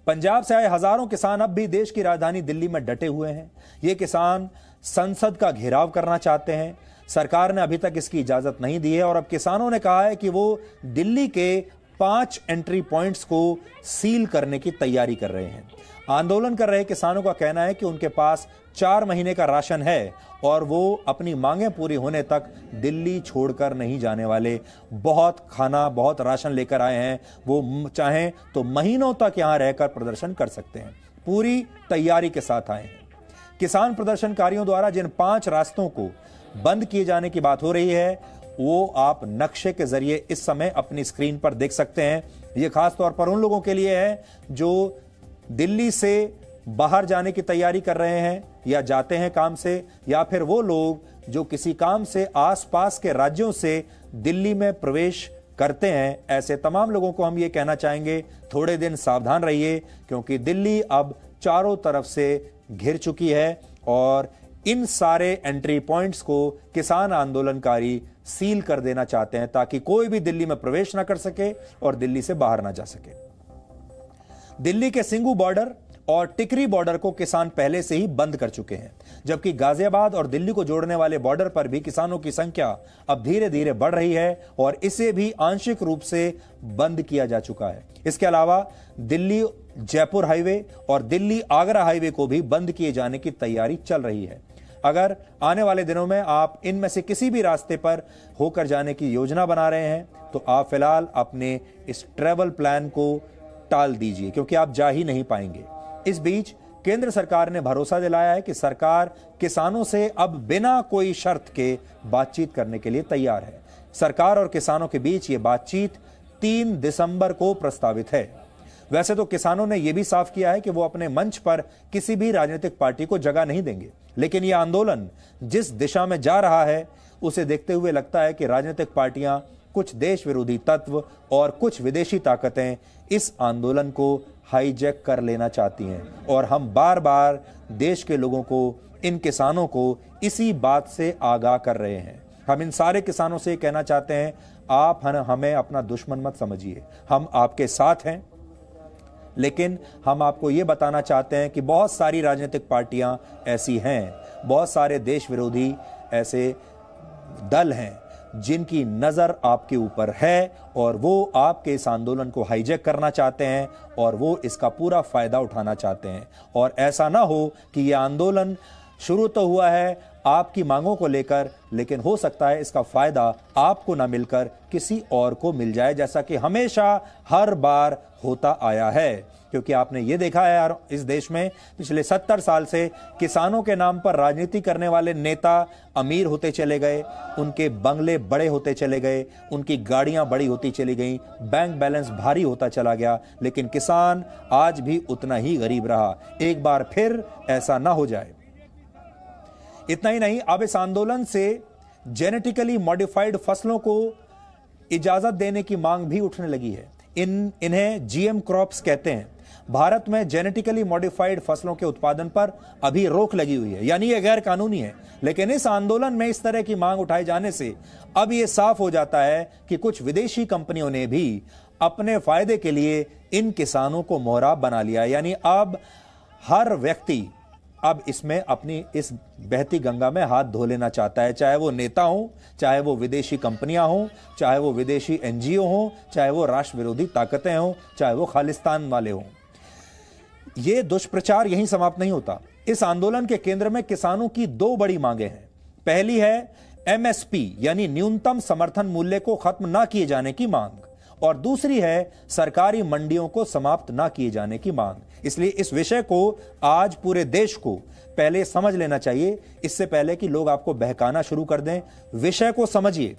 पंजाब से आए हजारों किसान अब भी देश की राजधानी दिल्ली में डटे हुए हैं। ये किसान संसद का घेराव करना चाहते हैं। सरकार ने अभी तक इसकी इजाजत नहीं दी है और अब किसानों ने कहा है कि वो दिल्ली के 5 एंट्री पॉइंट्स को सील करने की तैयारी कर रहे हैं। आंदोलन कर रहे किसानों का कहना है कि उनके पास 4 महीने का राशन है और वो अपनी मांगें पूरी होने तक दिल्ली छोड़कर नहीं जाने वाले। बहुत खाना, बहुत राशन लेकर आए हैं, वो चाहें तो महीनों तक यहां रहकर प्रदर्शन कर सकते हैं। पूरी तैयारी के साथ आए हैं। किसान प्रदर्शनकारियों द्वारा जिन 5 रास्तों को बंद किए जाने की बात हो रही है वो आप नक्शे के जरिए इस समय अपनी स्क्रीन पर देख सकते हैं। यह खास तौर पर उन लोगों के लिए है जो दिल्ली से बाहर जाने की तैयारी कर रहे हैं या जाते हैं काम से, या फिर वो लोग जो किसी काम से आसपास के राज्यों से दिल्ली में प्रवेश करते हैं। ऐसे तमाम लोगों को हम ये कहना चाहेंगे थोड़े दिन सावधान रहिए, क्योंकि दिल्ली अब चारों तरफ से घिर चुकी है और इन सारे एंट्री पॉइंट्स को किसान आंदोलनकारी सील कर देना चाहते हैं ताकि कोई भी दिल्ली में प्रवेश ना कर सके और दिल्ली से बाहर ना जा सके। दिल्ली के सिंगू बॉर्डर और टिकरी बॉर्डर को किसान पहले से ही बंद कर चुके हैं, जबकि गाजियाबाद और दिल्ली को जोड़ने वाले बॉर्डर पर भी किसानों की संख्या अब धीरे धीरे बढ़ रही है और इसे भी आंशिक रूप से बंद किया जा चुका है। इसके अलावा दिल्ली जयपुर हाईवे और दिल्ली आगरा हाईवे को भी बंद किए जाने की तैयारी चल रही है। अगर आने वाले दिनों में आप इनमें से किसी भी रास्ते पर होकर जाने की योजना बना रहे हैं तो आप फिलहाल अपने इस ट्रैवल प्लान को टाल दीजिए, क्योंकि आप जा ही नहीं पाएंगे। इस बीच केंद्र सरकार ने भरोसा दिलाया है कि सरकार किसानों से अब बिना कोई शर्त के बातचीत करने के लिए तैयार है। सरकार और किसानों के बीच ये बातचीत 3 दिसंबर को प्रस्तावित है। वैसे तो किसानों ने यह भी साफ किया है कि वो अपने मंच पर किसी भी राजनीतिक पार्टी को जगह नहीं देंगे, लेकिन यह आंदोलन जिस दिशा में जा रहा है उसे देखते हुए लगता है कि राजनीतिक पार्टियां, कुछ देश विरोधी तत्व और कुछ विदेशी ताकतें इस आंदोलन को हाईजैक कर लेना चाहती हैं। और हम बार बार देश के लोगों को, इन किसानों को इसी बात से आगाह कर रहे हैं। हम इन सारे किसानों से कहना चाहते हैं, आप हमें अपना दुश्मन मत समझिए, हम आपके साथ हैं। लेकिन हम आपको यह बताना चाहते हैं कि बहुत सारी राजनीतिक पार्टियां ऐसी हैं, बहुत सारे देश विरोधी ऐसे दल हैं जिनकी नजर आपके ऊपर है और वो आपके इस आंदोलन को हाईजैक करना चाहते हैं और वो इसका पूरा फायदा उठाना चाहते हैं। और ऐसा ना हो कि यह आंदोलन शुरू तो हुआ है आपकी मांगों को लेकर, लेकिन हो सकता है इसका फायदा आपको ना मिलकर किसी और को मिल जाए, जैसा कि हमेशा हर बार होता आया है। क्योंकि आपने ये देखा है यार, इस देश में पिछले 70 साल से किसानों के नाम पर राजनीति करने वाले नेता अमीर होते चले गए, उनके बंगले बड़े होते चले गए, उनकी गाड़ियां बड़ी होती चली गईं, बैंक बैलेंस भारी होता चला गया, लेकिन किसान आज भी उतना ही गरीब रहा। एक बार फिर ऐसा ना हो जाए। इतना ही नहीं, अब इस आंदोलन से जेनेटिकली मॉडिफाइड फसलों को इजाजत देने की मांग भी उठने लगी है। इन्हें जीएम क्रॉप्स कहते हैं। भारत में जेनेटिकली मॉडिफाइड फसलों के उत्पादन पर अभी रोक लगी हुई है, यानी यह गैर कानूनी है। लेकिन इस आंदोलन में इस तरह की मांग उठाए जाने से अब यह साफ हो जाता है कि कुछ विदेशी कंपनियों ने भी अपने फायदे के लिए इन किसानों को मोहरा बना लिया। यानी अब हर व्यक्ति अब इसमें अपनी इस बहती गंगा में हाथ धो लेना चाहता है, चाहे वो नेता हो, चाहे वो विदेशी कंपनियां हो, चाहे वो विदेशी एनजीओ हो, चाहे वो राष्ट्र विरोधी ताकतें हो, चाहे वो खालिस्तान वाले हों। ये दुष्प्रचार यहीं समाप्त नहीं होता। इस आंदोलन के केंद्र में किसानों की दो बड़ी मांगे हैं। पहली है एमएसपी यानी न्यूनतम समर्थन मूल्य को खत्म ना किए जाने की मांग, और दूसरी है सरकारी मंडियों को समाप्त ना किए जाने की मांग। इसलिए इस विषय को आज पूरे देश को पहले समझ लेना चाहिए, इससे पहले कि लोग आपको बहकाना शुरू कर दें। विषय को समझिए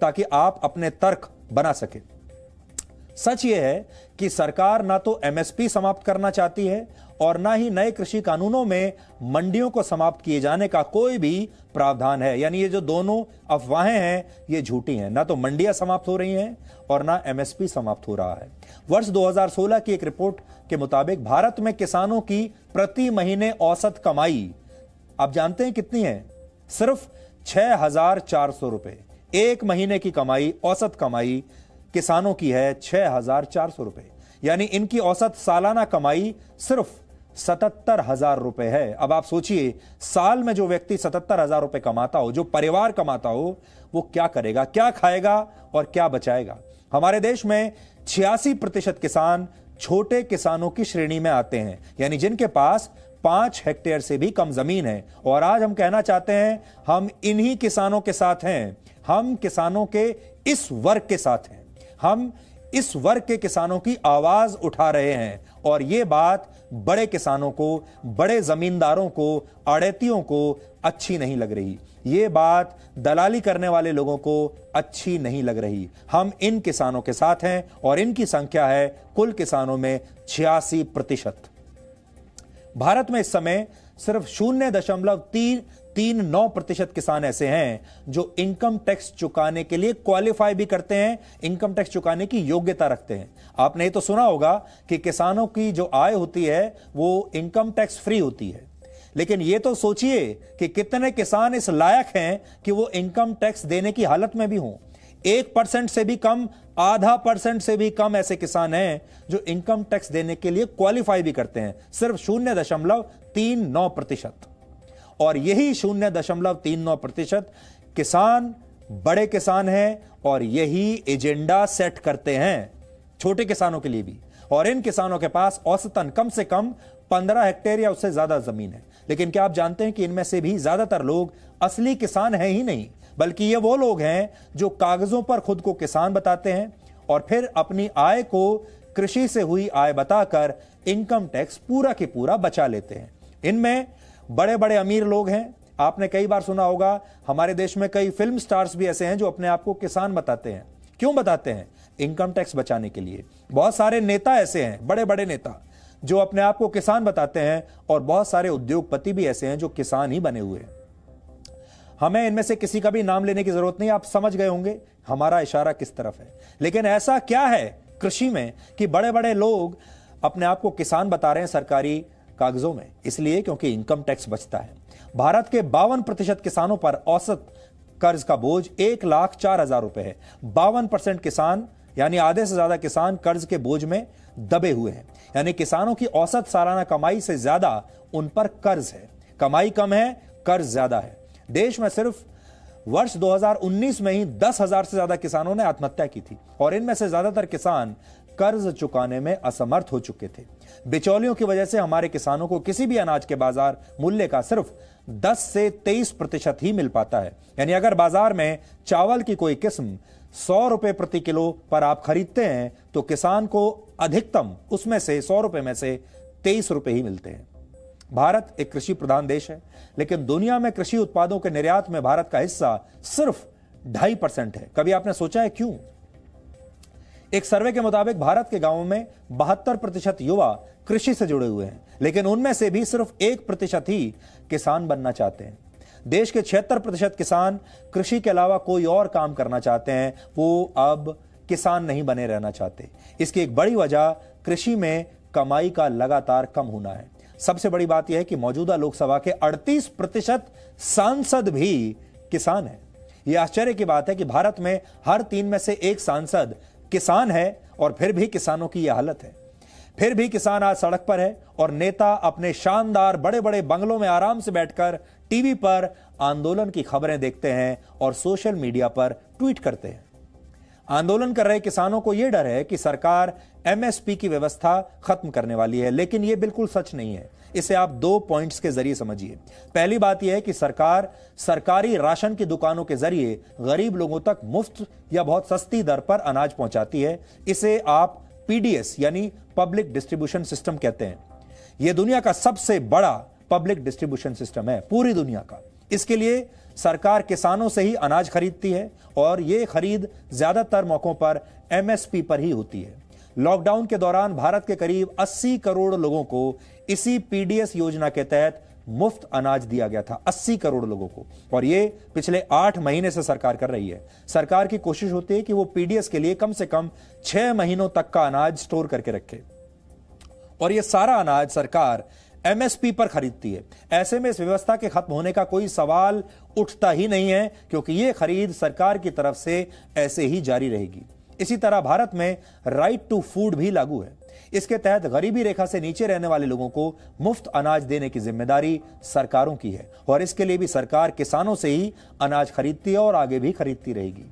ताकि आप अपने तर्क बना सकें। सच यह है कि सरकार ना तो एमएसपी समाप्त करना चाहती है और ना ही नए कृषि कानूनों में मंडियों को समाप्त किए जाने का कोई भी प्रावधान है। यानी ये जो दोनों अफवाहें हैं ये झूठी हैं। ना तो मंडियां समाप्त हो रही हैं और ना एमएसपी समाप्त हो रहा है। वर्ष 2016 की एक रिपोर्ट के मुताबिक भारत में किसानों की प्रति महीने औसत कमाई आप जानते हैं कितनी है? सिर्फ 6,400 रुपए। एक महीने की कमाई, औसत कमाई किसानों की है 6,400 रुपए। यानी इनकी औसत सालाना कमाई सिर्फ 77,000 रुपए है। अब आप सोचिए, साल में जो व्यक्ति 77,000 रुपए कमाता हो, जो परिवार कमाता हो, वो क्या करेगा, क्या खाएगा और क्या बचाएगा? हमारे देश में 86% किसान छोटे किसानों की श्रेणी में आते हैं, यानी जिनके पास 5 हेक्टेयर से भी कम जमीन है। और आज हम कहना चाहते हैं हम इन्हीं किसानों के साथ हैं, हम किसानों के इस वर्ग के साथ हैं, हम इस वर्ग के किसानों की आवाज उठा रहे हैं। और यह बात बड़े किसानों को, बड़े जमींदारों को, आड़तियों को अच्छी नहीं लग रही। यह बात दलाली करने वाले लोगों को अच्छी नहीं लग रही। हम इन किसानों के साथ हैं और इनकी संख्या है कुल किसानों में 86%। भारत में इस समय सिर्फ 0.339% किसान ऐसे हैं जो इनकम टैक्स चुकाने के लिए क्वालिफाई भी करते हैं, इनकम टैक्स चुकाने की योग्यता रखते हैं। आपने ये तो सुना होगा कि किसानों की जो आय होती है वो इनकम टैक्स फ्री होती है, लेकिन ये तो सोचिए कि कितने किसान इस लायक हैं कि वो इनकम टैक्स देने की हालत में भी हों। 1% से भी कम, 0.5% से भी कम ऐसे किसान हैं जो इनकम टैक्स देने के लिए क्वालिफाई भी करते हैं, सिर्फ 0.39%। और यही 0.39% किसान बड़े किसान हैं और यही एजेंडा सेट करते हैं छोटे किसानों के लिए भी। और इन किसानों के पास औसतन कम से कम 15 हेक्टेयर या उससे ज्यादा जमीन है। लेकिन क्या आप जानते हैं कि इनमें से भी ज्यादातर लोग असली किसान हैं ही नहीं, बल्कि ये वो लोग हैं जो कागजों पर खुद को किसान बताते हैं और फिर अपनी आय को कृषि से हुई आय बताकर इनकम टैक्स पूरा के पूरा बचा लेते हैं। इनमें बड़े बड़े अमीर लोग हैं। आपने कई बार सुना होगा, हमारे देश में कई फिल्म स्टार्स भी ऐसे हैं जो अपने आप को किसान बताते हैं। क्यों बताते हैं? इनकम टैक्स बचाने के लिए। बहुत सारे नेता ऐसे हैं, बड़े बड़े नेता, जो अपने आप को किसान बताते हैं, और बहुत सारे उद्योगपति भी ऐसे हैं जो किसान ही बने हुए हैं। हमें इनमें से किसी का भी नाम लेने की जरूरत नहीं, आप समझ गए होंगे हमारा इशारा किस तरफ है। लेकिन ऐसा क्या है कृषि में कि बड़े बड़े लोग अपने आप को किसान बता रहे हैं सरकारी कागजों में? इसलिए क्योंकि इनकम टैक्स बचता है। भारत के 52% किसानों पर औसत कर्ज का बोझ 1,04,000 रुपए है। 52% किसान यानी आधे से ज्यादा किसान कर्ज के बोझ में दबे हुए हैं। यानी किसानों की औसत सालाना कमाई से ज्यादा उन पर कर्ज है। कमाई कम है, कर्ज ज्यादा है। देश में सिर्फ वर्ष 2019 में ही 10,000 से ज्यादा किसानों ने आत्महत्या की थी और इनमें से ज्यादातर किसान कर्ज चुकाने में असमर्थ हो चुके थे। बिचौलियों की वजह से हमारे किसानों को किसी भी अनाज के बाजार मूल्य का सिर्फ 10 से 23% ही मिल पाता है। यानी अगर बाजार में चावल की कोई किस्म 100 रुपए प्रति किलो पर आप खरीदते हैं तो किसान को अधिकतम उसमें से 100 रुपए में से 23 रुपए ही मिलते हैं। भारत एक कृषि प्रधान देश है, लेकिन दुनिया में कृषि उत्पादों के निर्यात में भारत का हिस्सा सिर्फ 2.5% है। कभी आपने सोचा है क्यों? एक सर्वे के मुताबिक भारत के गांवों में 72% युवा कृषि से जुड़े हुए हैं, लेकिन उनमें से भी सिर्फ 1% ही किसान बनना चाहते हैं। देश के 76% किसान कृषि के अलावा कोई और काम करना चाहते हैं, वो अब किसान नहीं बने रहना चाहते। इसकी एक बड़ी वजह कृषि में कमाई का लगातार कम होना है। सबसे बड़ी बात यह है कि मौजूदा लोकसभा के 38% सांसद भी किसान हैं। यह आश्चर्य की बात है कि भारत में हर 3 में से 1 सांसद किसान है और फिर भी किसानों की यह हालत है। फिर भी किसान आज सड़क पर है और नेता अपने शानदार बड़े बड़े बंगलों में आराम से बैठकर टीवी पर आंदोलन की खबरें देखते हैं और सोशल मीडिया पर ट्वीट करते हैं। आंदोलन कर रहे किसानों को यह डर है कि सरकार एमएसपी की व्यवस्था खत्म करने वाली है, लेकिन यह बिल्कुल सच नहीं है। इसे आप 2 पॉइंट्स के जरिए समझिए। पहली बात यह है कि सरकार सरकारी राशन की दुकानों के जरिए गरीब लोगों तक मुफ्त या बहुत सस्ती दर पर अनाज पहुंचाती है। इसे आप पीडीएस यानी पब्लिक डिस्ट्रीब्यूशन सिस्टम कहते हैं। यह दुनिया का सबसे बड़ा पब्लिक डिस्ट्रीब्यूशन सिस्टम है, पूरी दुनिया का। इसके लिए सरकार किसानों से ही अनाज खरीदती है और यह खरीद ज्यादातर मौकों पर एमएसपी पर ही होती है। लॉकडाउन के दौरान भारत के करीब 80 करोड़ लोगों को इसी पीडीएस योजना के तहत मुफ्त अनाज दिया गया था। 80 करोड़ लोगों को, और यह पिछले 8 महीने से सरकार कर रही है। सरकार की कोशिश होती है कि वो पीडीएस के लिए कम से कम 6 महीनों तक का अनाज स्टोर करके रखे, और यह सारा अनाज सरकार एमएसपी पर खरीदती है। ऐसे में इस व्यवस्था के खत्म होने का कोई सवाल उठता ही नहीं है, क्योंकि यह खरीद सरकार की तरफ से ऐसे ही जारी रहेगी। इसी तरह भारत में राइट टू फूड भी लागू है। इसके तहत गरीबी रेखा से नीचे रहने वाले लोगों को मुफ्त अनाज देने की जिम्मेदारी सरकारों की है, और इसके लिए भी सरकार किसानों से ही अनाज खरीदती है और आगे भी खरीदती रहेगी।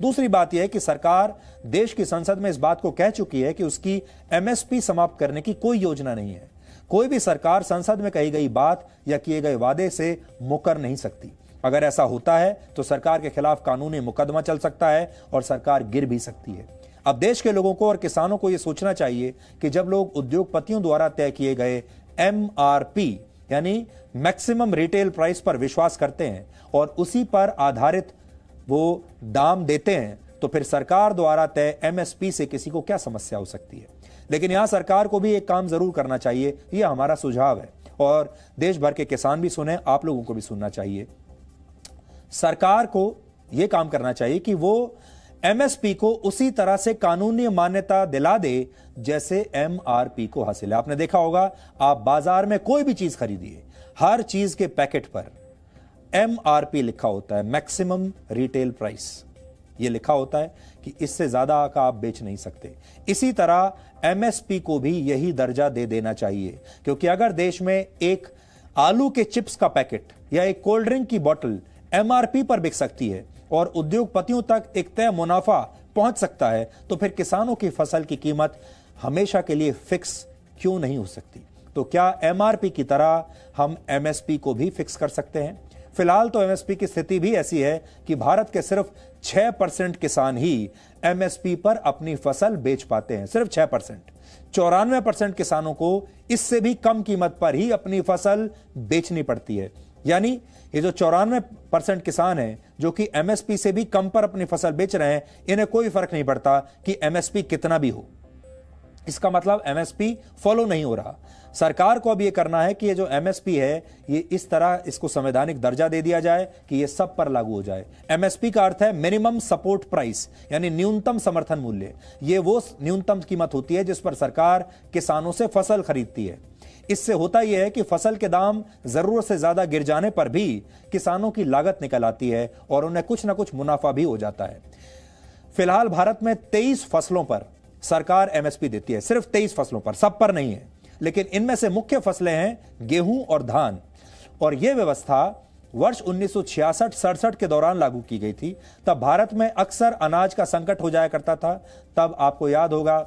दूसरी बात यह है कि सरकार देश की संसद में इस बात को कह चुकी है कि उसकी एमएसपी समाप्त करने की कोई योजना नहीं है। कोई भी सरकार संसद में कही गई बात या किए गए वादे से मुकर नहीं सकती। अगर ऐसा होता है तो सरकार के खिलाफ कानूनी मुकदमा चल सकता है और सरकार गिर भी सकती है। अब देश के लोगों को और किसानों को यह सोचना चाहिए कि जब लोग उद्योगपतियों द्वारा तय किए गए एमआरपी यानी मैक्सिमम रिटेल प्राइस पर विश्वास करते हैं और उसी पर आधारित वो दाम देते हैं, तो फिर सरकार द्वारा तय एमएसपी से किसी को क्या समस्या हो सकती है। लेकिन यहां सरकार को भी एक काम जरूर करना चाहिए, यह हमारा सुझाव है, और देश भर के किसान भी सुने, आप लोगों को भी सुनना चाहिए। सरकार को यह काम करना चाहिए कि वो एमएसपी को उसी तरह से कानूनी मान्यता दिला दे जैसे एमआरपी को हासिल है। आपने देखा होगा, आप बाजार में कोई भी चीज खरीदिए, हर चीज के पैकेट पर एमआरपी लिखा होता है, मैक्सिमम रिटेल प्राइस। यह लिखा होता है कि इससे ज्यादा का आप बेच नहीं सकते। इसी तरह एमएसपी को भी यही दर्जा दे देना चाहिए, क्योंकि अगर देश में एक आलू के चिप्स का पैकेट या एक कोल्ड ड्रिंक की बोतल एमआरपी पर बिक सकती है और उद्योगपतियों तक एक तय मुनाफा पहुंच सकता है, तो फिर किसानों की फसल की कीमत हमेशा के लिए फिक्स क्यों नहीं हो सकती? तो क्या एमआरपी की तरह हम एमएसपी को भी फिक्स कर सकते हैं? फिलहाल तो एमएसपी की स्थिति भी ऐसी है कि भारत के सिर्फ 6% किसान ही एमएसपी पर अपनी फसल बेच पाते हैं। सिर्फ 6%। 94% किसानों को इससे भी कम कीमत पर ही अपनी फसल बेचनी पड़ती है। यानी ये जो 94% किसान हैं जो कि एमएसपी से भी कम पर अपनी फसल बेच रहे हैं, इन्हें कोई फर्क नहीं पड़ता कि एमएसपी कितना भी हो। इसका मतलब एमएसपी फॉलो नहीं हो रहा। सरकार को अब यह करना है कि ये जो एमएसपी है, ये इस तरह इसको संवैधानिक दर्जा दे दिया जाए कि ये सब पर लागू हो जाए। एमएसपी का अर्थ है मिनिमम सपोर्ट प्राइस, यानी न्यूनतम समर्थन मूल्य। ये वो न्यूनतम कीमत होती है जिस पर सरकार किसानों से फसल खरीदती है। इससे होता यह है कि फसल के दाम जरूरत से ज्यादा गिर जाने पर भी किसानों की लागत निकल आती है और उन्हें कुछ ना कुछ मुनाफा भी हो जाता है। फिलहाल भारत में 23 फसलों पर सरकार एमएसपी देती है, सिर्फ 23 फसलों पर, सब पर नहीं है। लेकिन इनमें से मुख्य फसलें हैं गेहूं और धान, और यह व्यवस्था वर्ष 1966-67 के दौरान लागू की गई थी। तब भारत में अक्सर अनाज का संकट हो जाया करता था। तब आपको याद होगा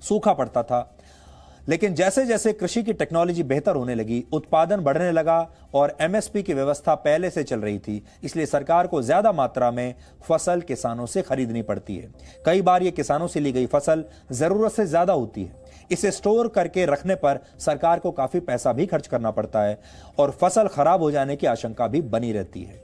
सूखा पड़ता था। लेकिन जैसे जैसे कृषि की टेक्नोलॉजी बेहतर होने लगी, उत्पादन बढ़ने लगा और एमएसपी की व्यवस्था पहले से चल रही थी, इसलिए सरकार को ज्यादा मात्रा में फसल किसानों से खरीदनी पड़ती है। कई बार ये किसानों से ली गई फसल जरूरत से ज्यादा होती है। इसे स्टोर करके रखने पर सरकार को काफी पैसा भी खर्च करना पड़ता है और फसल खराब हो जाने की आशंका भी बनी रहती है।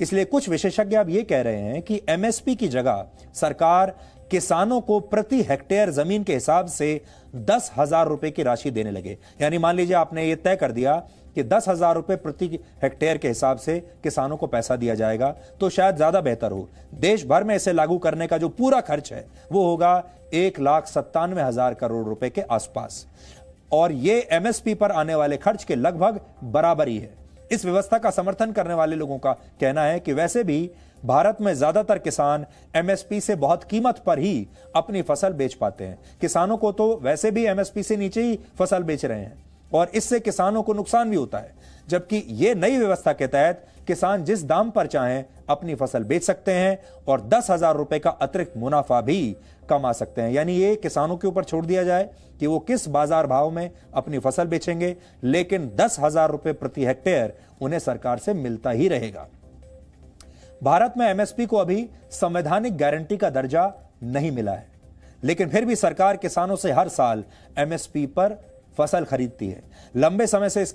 इसलिए कुछ विशेषज्ञ अब ये कह रहे हैं कि एमएसपी की जगह सरकार किसानों को प्रति हेक्टेयर जमीन के हिसाब से 10,000 रुपए की राशि देने लगे। यानी मान लीजिए आपने ये तय कर दिया कि 10,000 रुपए प्रति हेक्टेयर के हिसाब से किसानों को पैसा दिया जाएगा, तो शायद ज्यादा बेहतर हो। देश भर में इसे लागू करने का जो पूरा खर्च है वो होगा 1,97,000 करोड़ रुपए के आसपास, और ये एमएसपी पर आने वाले खर्च के लगभग बराबर ही है। इस व्यवस्था का समर्थन करने वाले लोगों का कहना है कि वैसे भी भारत में ज्यादातर किसान एमएसपी से बहुत कीमत पर ही अपनी फसल बेच पाते हैं। किसानों को तो वैसे भी एमएसपी से नीचे ही फसल बेच रहे हैं और इससे किसानों को नुकसान भी होता है, जबकि ये नई व्यवस्था के तहत किसान जिस दाम पर चाहें अपनी फसल बेच सकते हैं और 10,000 रुपए का अतिरिक्त मुनाफा भी कमा सकते हैं। यानी ये किसानों के ऊपर छोड़ दिया जाए कि वो किस बाजार भाव में अपनी फसल बेचेंगे, लेकिन 10,000 रुपए प्रति हेक्टेयर उन्हें सरकार से मिलता ही रहेगा। भारत में एमएसपी को अभी संवैधानिक गारंटी का दर्जा नहीं मिला है, लेकिन फिर भी सरकार किसानों से हर साल एमएसपी पर फसल खरीदती है। लंबे समय से इस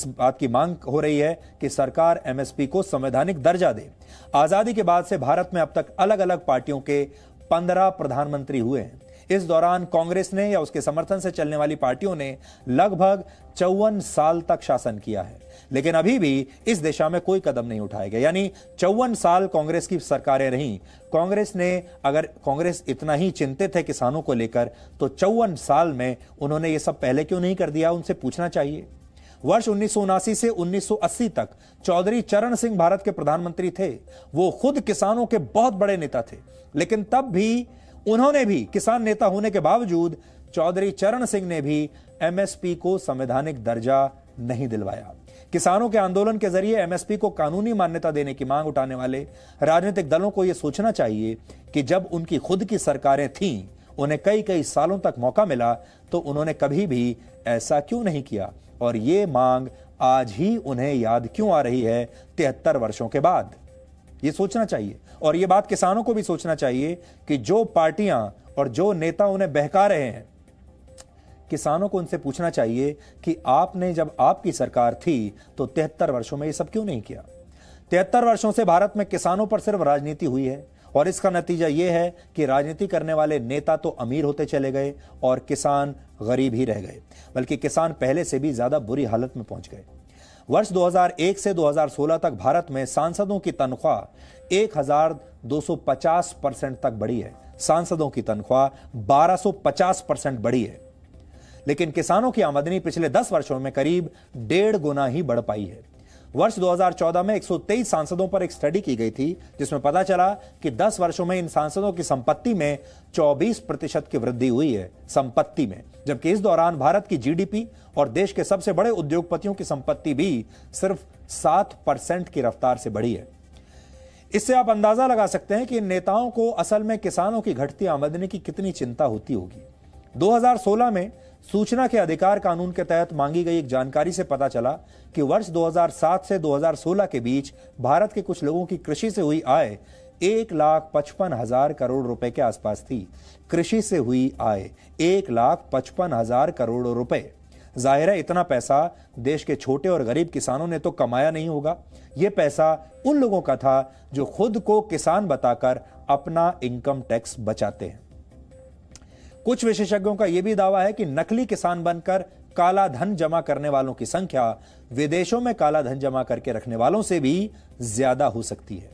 बात की मांग हो रही है कि सरकार एमएसपी को संवैधानिक दर्जा दे। आजादी के बाद से भारत में अब तक अलग अलग पार्टियों के 15 प्रधानमंत्री हुए हैं। इस दौरान कांग्रेस ने या उसके समर्थन से चलने वाली पार्टियों ने लगभग 54 साल तक शासन किया है, लेकिन अभी भी इस दिशा में कोई कदम नहीं उठाए गए। यानी 54 साल कांग्रेस की सरकारें रहीं। कांग्रेस इतना ही चिंतित है किसानों को लेकर, तो 54 साल में उन्होंने ये सब पहले क्यों नहीं कर दिया, उनसे पूछना चाहिए। वर्ष 1979 से 1980 तक चौधरी चरण सिंह भारत के प्रधानमंत्री थे। वो खुद किसानों के बहुत बड़े नेता थे, लेकिन तब भी उन्होंने भी किसान नेता होने के बावजूद चौधरी चरण सिंह ने भी एमएसपी को संवैधानिक दर्जा नहीं दिलवाया। किसानों के आंदोलन के जरिए एमएसपी को कानूनी मान्यता देने की मांग उठाने वाले राजनीतिक दलों को यह सोचना चाहिए कि जब उनकी खुद की सरकारें थीं, उन्हें कई कई सालों तक मौका मिला, तो उन्होंने कभी भी ऐसा क्यों नहीं किया, और ये मांग आज ही उन्हें याद क्यों आ रही है 73 वर्षों के बाद। ये सोचना चाहिए, और ये बात किसानों को भी सोचना चाहिए कि जो पार्टियां और जो नेता उन्हें बहका रहे हैं, किसानों को उनसे पूछना चाहिए कि आपने जब आपकी सरकार थी तो 73 वर्षों में ये सब क्यों नहीं किया। 73 वर्षों से भारत में किसानों पर सिर्फ राजनीति हुई है, और इसका नतीजा यह है कि राजनीति करने वाले नेता तो अमीर होते चले गए और किसान गरीब ही रह गए, बल्कि किसान पहले से भी ज्यादा बुरी हालत में पहुंच गए। वर्ष 2001 से 2016 तक भारत में सांसदों की तनख्वाह 1250% तक बढ़ी है। सांसदों की तनख्वाह 1250% बढ़ी है, लेकिन किसानों की आमदनी पिछले 10 वर्षों में करीब 1.5 गुना ही बढ़ पाई है। वर्ष 2014 में 123 सांसदों पर एक स्टडी की गई थी, जिसमें पता चला कि 10 वर्षों में इन सांसदों की संपत्ति में 24% की वृद्धि हुई है संपत्ति में, जबकि इस दौरान भारत की जीडीपी और देश के सबसे बड़े उद्योगपतियों की संपत्ति भी सिर्फ 7% की रफ्तार से बढ़ी है। इससे आप अंदाजा लगा सकते हैं कि इन नेताओं को असल में किसानों की घटती आमदनी की कितनी चिंता होती होगी। 2016 में सूचना के अधिकार कानून के तहत मांगी गई एक जानकारी से पता चला कि वर्ष 2007 से 2016 के बीच भारत के कुछ लोगों की कृषि से हुई आय 1,55,000 करोड़ रुपए के आसपास थी। कृषि से हुई आय 1,55,000 करोड़ रुपए। जाहिर है इतना पैसा देश के छोटे और गरीब किसानों ने तो कमाया नहीं होगा। यह पैसा उन लोगों का था जो खुद को किसान बताकर अपना इनकम टैक्स बचाते हैं। कुछ विशेषज्ञों का यह भी दावा है कि नकली किसान बनकर काला धन जमा करने वालों की संख्या विदेशों में काला धन जमा करके रखने वालों से भी ज्यादा हो सकती है।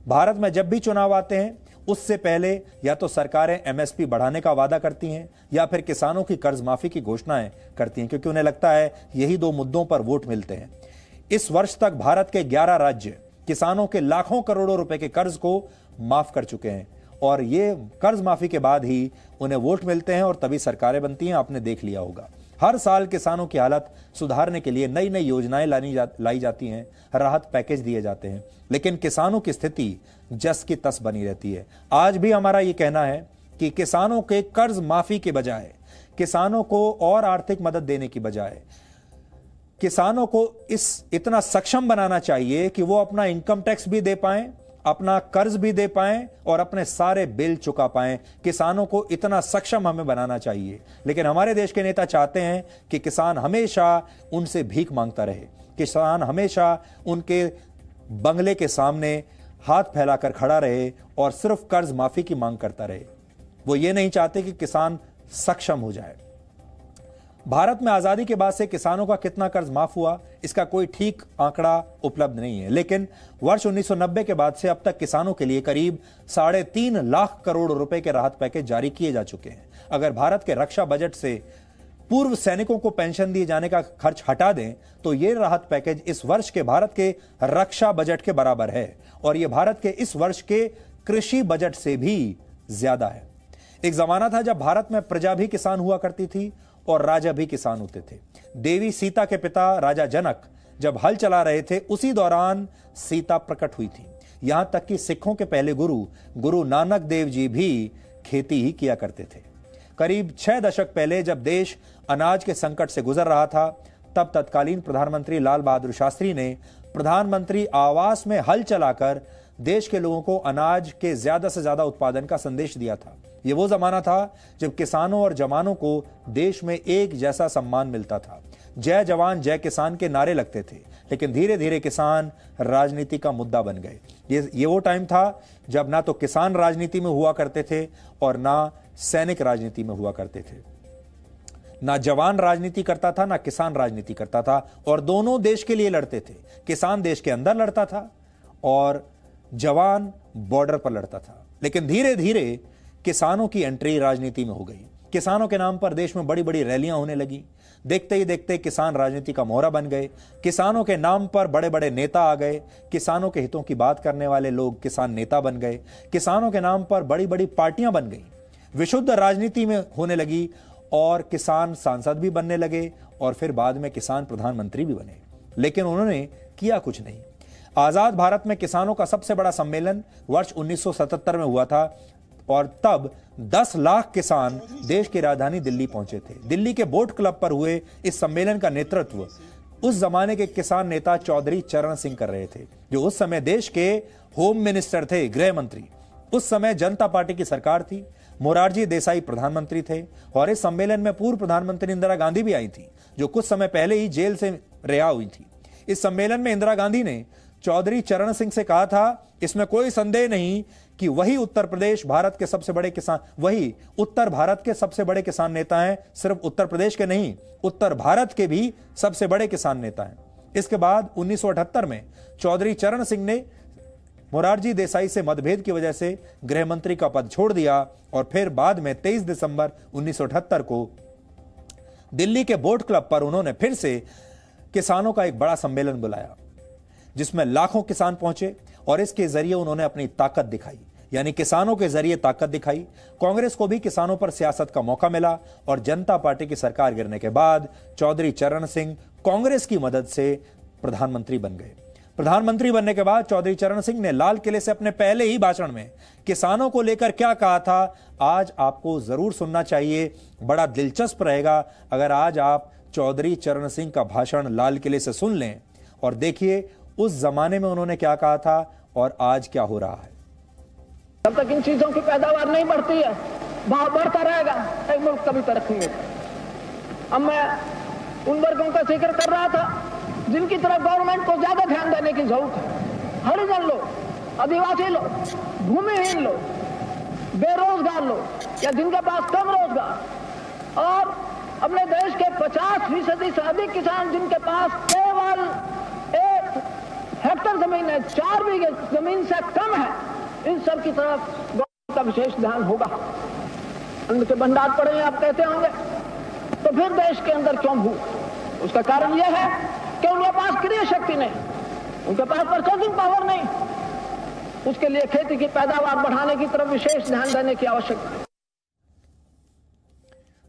भारत में जब भी चुनाव आते हैं, उससे पहले या तो सरकारें एमएसपी बढ़ाने का वादा करती हैं या फिर किसानों की कर्ज माफी की घोषणाएं करती हैं, क्योंकि उन्हें लगता है यही दो मुद्दों पर वोट मिलते हैं। इस वर्ष तक भारत के 11 राज्य किसानों के लाखों करोड़ों रुपए के कर्ज को माफ कर चुके हैं, और ये कर्ज माफी के बाद ही उन्हें वोट मिलते हैं और तभी सरकारें बनती हैं। आपने देख लिया होगा, हर साल किसानों की हालत सुधारने के लिए नई नई योजनाएं लाई जाती हैं, राहत पैकेज दिए जाते हैं, लेकिन किसानों की स्थिति जस की तस बनी रहती है। आज भी हमारा यह कहना है कि किसानों के कर्ज माफी के बजाय, किसानों को और आर्थिक मदद देने की बजाय, किसानों को इतना सक्षम बनाना चाहिए कि वो अपना इनकम टैक्स भी दे पाएं, अपना कर्ज भी दे पाएं और अपने सारे बिल चुका पाएं। किसानों को इतना सक्षम हमें बनाना चाहिए, लेकिन हमारे देश के नेता चाहते हैं कि किसान हमेशा उनसे भीख मांगता रहे, किसान हमेशा उनके बंगले के सामने हाथ फैलाकर खड़ा रहे और सिर्फ कर्ज माफी की मांग करता रहे। वो ये नहीं चाहते कि किसान सक्षम हो जाए। भारत में आजादी के बाद से किसानों का कितना कर्ज माफ हुआ, इसका कोई ठीक आंकड़ा उपलब्ध नहीं है, लेकिन वर्ष 1990 के बाद से अब तक किसानों के लिए करीब 3.5 लाख करोड़ रुपए के राहत पैकेज जारी किए जा चुके हैं। अगर भारत के रक्षा बजट से पूर्व सैनिकों को पेंशन दिए जाने का खर्च हटा दें तो यह राहत पैकेज इस वर्ष के भारत के रक्षा बजट के बराबर है और यह भारत के इस वर्ष के कृषि बजट से भी ज्यादा है। एक जमाना था जब भारत में प्रजा भी किसान हुआ करती थी और राजा भी किसान होते थे। देवी सीता के पिता राजा जनक जब हल चला रहे थे उसी दौरान सीता प्रकट हुई थी। यहां तक कि सिखों के पहले गुरु नानक देव जी भी खेती ही किया करते थे। करीब 6 दशक पहले जब देश अनाज के संकट से गुजर रहा था तब तत्कालीन प्रधानमंत्री लाल बहादुर शास्त्री ने प्रधानमंत्री आवास में हल चलाकर देश के लोगों को अनाज के ज्यादा से ज्यादा उत्पादन का संदेश दिया था। यह वो जमाना था जब किसानों और जवानों को देश में एक जैसा सम्मान मिलता था। जय जवान जय किसान के नारे लगते थे, लेकिन धीरे धीरे किसान राजनीति का मुद्दा बन गए। ये वो टाइम था जब ना तो किसान राजनीति में हुआ करते थे और ना सैनिक राजनीति में हुआ करते थे। ना जवान राजनीति करता था ना किसान राजनीति करता था और दोनों देश के लिए लड़ते थे। किसान देश के अंदर लड़ता था और जवान बॉर्डर पर लड़ता था। लेकिन धीरे धीरे किसानों की एंट्री राजनीति में हो गई। किसानों के नाम पर देश में बड़ी बड़ी रैलियां होने लगी। देखते ही देखते किसान राजनीति का मोहरा बन गए। किसानों के नाम पर बड़े बड़े नेता आ गए। किसानों के हितों की बात करने वाले लोग किसान नेता बन गए। किसानों के नाम पर बड़ी बड़ी पार्टियां बन गई। विशुद्ध राजनीति में होने लगी और किसान सांसद भी बनने लगे और फिर बाद में किसान प्रधानमंत्री भी बने। लेकिन उन्होंने किया कुछ नहीं। आजाद भारत में किसानों का सबसे बड़ा सम्मेलन वर्ष 1977 में हुआ था और तब 10 लाख किसान देश की राजधानी दिल्ली पहुंचे थे। दिल्ली के बोट क्लब पर हुए इस सम्मेलन का नेतृत्व उस जमाने के किसान नेता चौधरी चरण सिंह कर रहे थे, जो उस समय देश के होम मिनिस्टर थे, गृह मंत्री। उस समय जनता पार्टी की सरकार थी। मोरारजी देसाई प्रधानमंत्री थे और इस सम्मेलन में पूर्व प्रधानमंत्री इंदिरा गांधी भी आई थी, जो कुछ समय पहले ही जेल से रिहा हुई थी। इस सम्मेलन में इंदिरा गांधी ने चौधरी चरण सिंह से कहा था, इसमें कोई संदेह नहीं कि वही उत्तर भारत के सबसे बड़े किसान नेता हैं। सिर्फ उत्तर प्रदेश के नहीं, उत्तर भारत के भी सबसे बड़े किसान नेता हैं। इसके बाद 1978 में चौधरी चरण सिंह ने मोरारजी देसाई से मतभेद की वजह से गृह मंत्री का पद छोड़ दिया और फिर बाद में 23 दिसंबर 1978 को दिल्ली के बोट क्लब पर उन्होंने फिर से किसानों का एक बड़ा सम्मेलन बुलाया, जिसमें लाखों किसान पहुंचे और इसके जरिए उन्होंने अपनी ताकत दिखाई, यानी किसानों के जरिए ताकत दिखाई। कांग्रेस को भी किसानों पर सियासत का मौका मिला और जनता पार्टी की सरकार गिरने के बाद चौधरी चरण सिंह कांग्रेस की मदद से प्रधानमंत्री बन गए। प्रधानमंत्री बनने के बाद चौधरी चरण सिंह ने लाल किले से अपने पहले ही भाषण में किसानों को लेकर क्या कहा था, आज आपको जरूर सुनना चाहिए। बड़ा दिलचस्प रहेगा अगर आज आप चौधरी चरण सिंह का भाषण लाल किले से सुन लें और देखिए उस जमाने में उन्होंने क्या कहा था और आज क्या हो रहा है। जब तक इन चीजों की पैदावार नहीं बढ़ती है, भाव बढ़ता रहेगा, एक मुल्क कभी तरक्की नहीं। अब मैं उन वर्गों का जिक्र कर रहा था जिनकी तरफ गवर्नमेंट को ज्यादा ध्यान देने की जरूरत है। हरिजन लोग, आदिवासी लोग, भूमिहीन लोग, बेरोजगार लोग या जिनके पास कम रोजगार, और अपने देश के 50% से अधिक किसान जिनके पास केवल 1 हेक्टर जमीन है, 4 बीघे जमीन से कम है, इन सब की तरफ गवर्नमेंट का विशेष ध्यान होगा। अन्न के भंडार पड़े हैं आप कहते होंगे, तो फिर देश के अंदर क्यों भूख? उसका कारण यह है कि उनके पास क्रय शक्ति नहीं, उनके पास परचेजिंग पावर नहीं। उसके लिए खेती की पैदावार बढ़ाने की तरफ विशेष ध्यान देने की आवश्यकता है।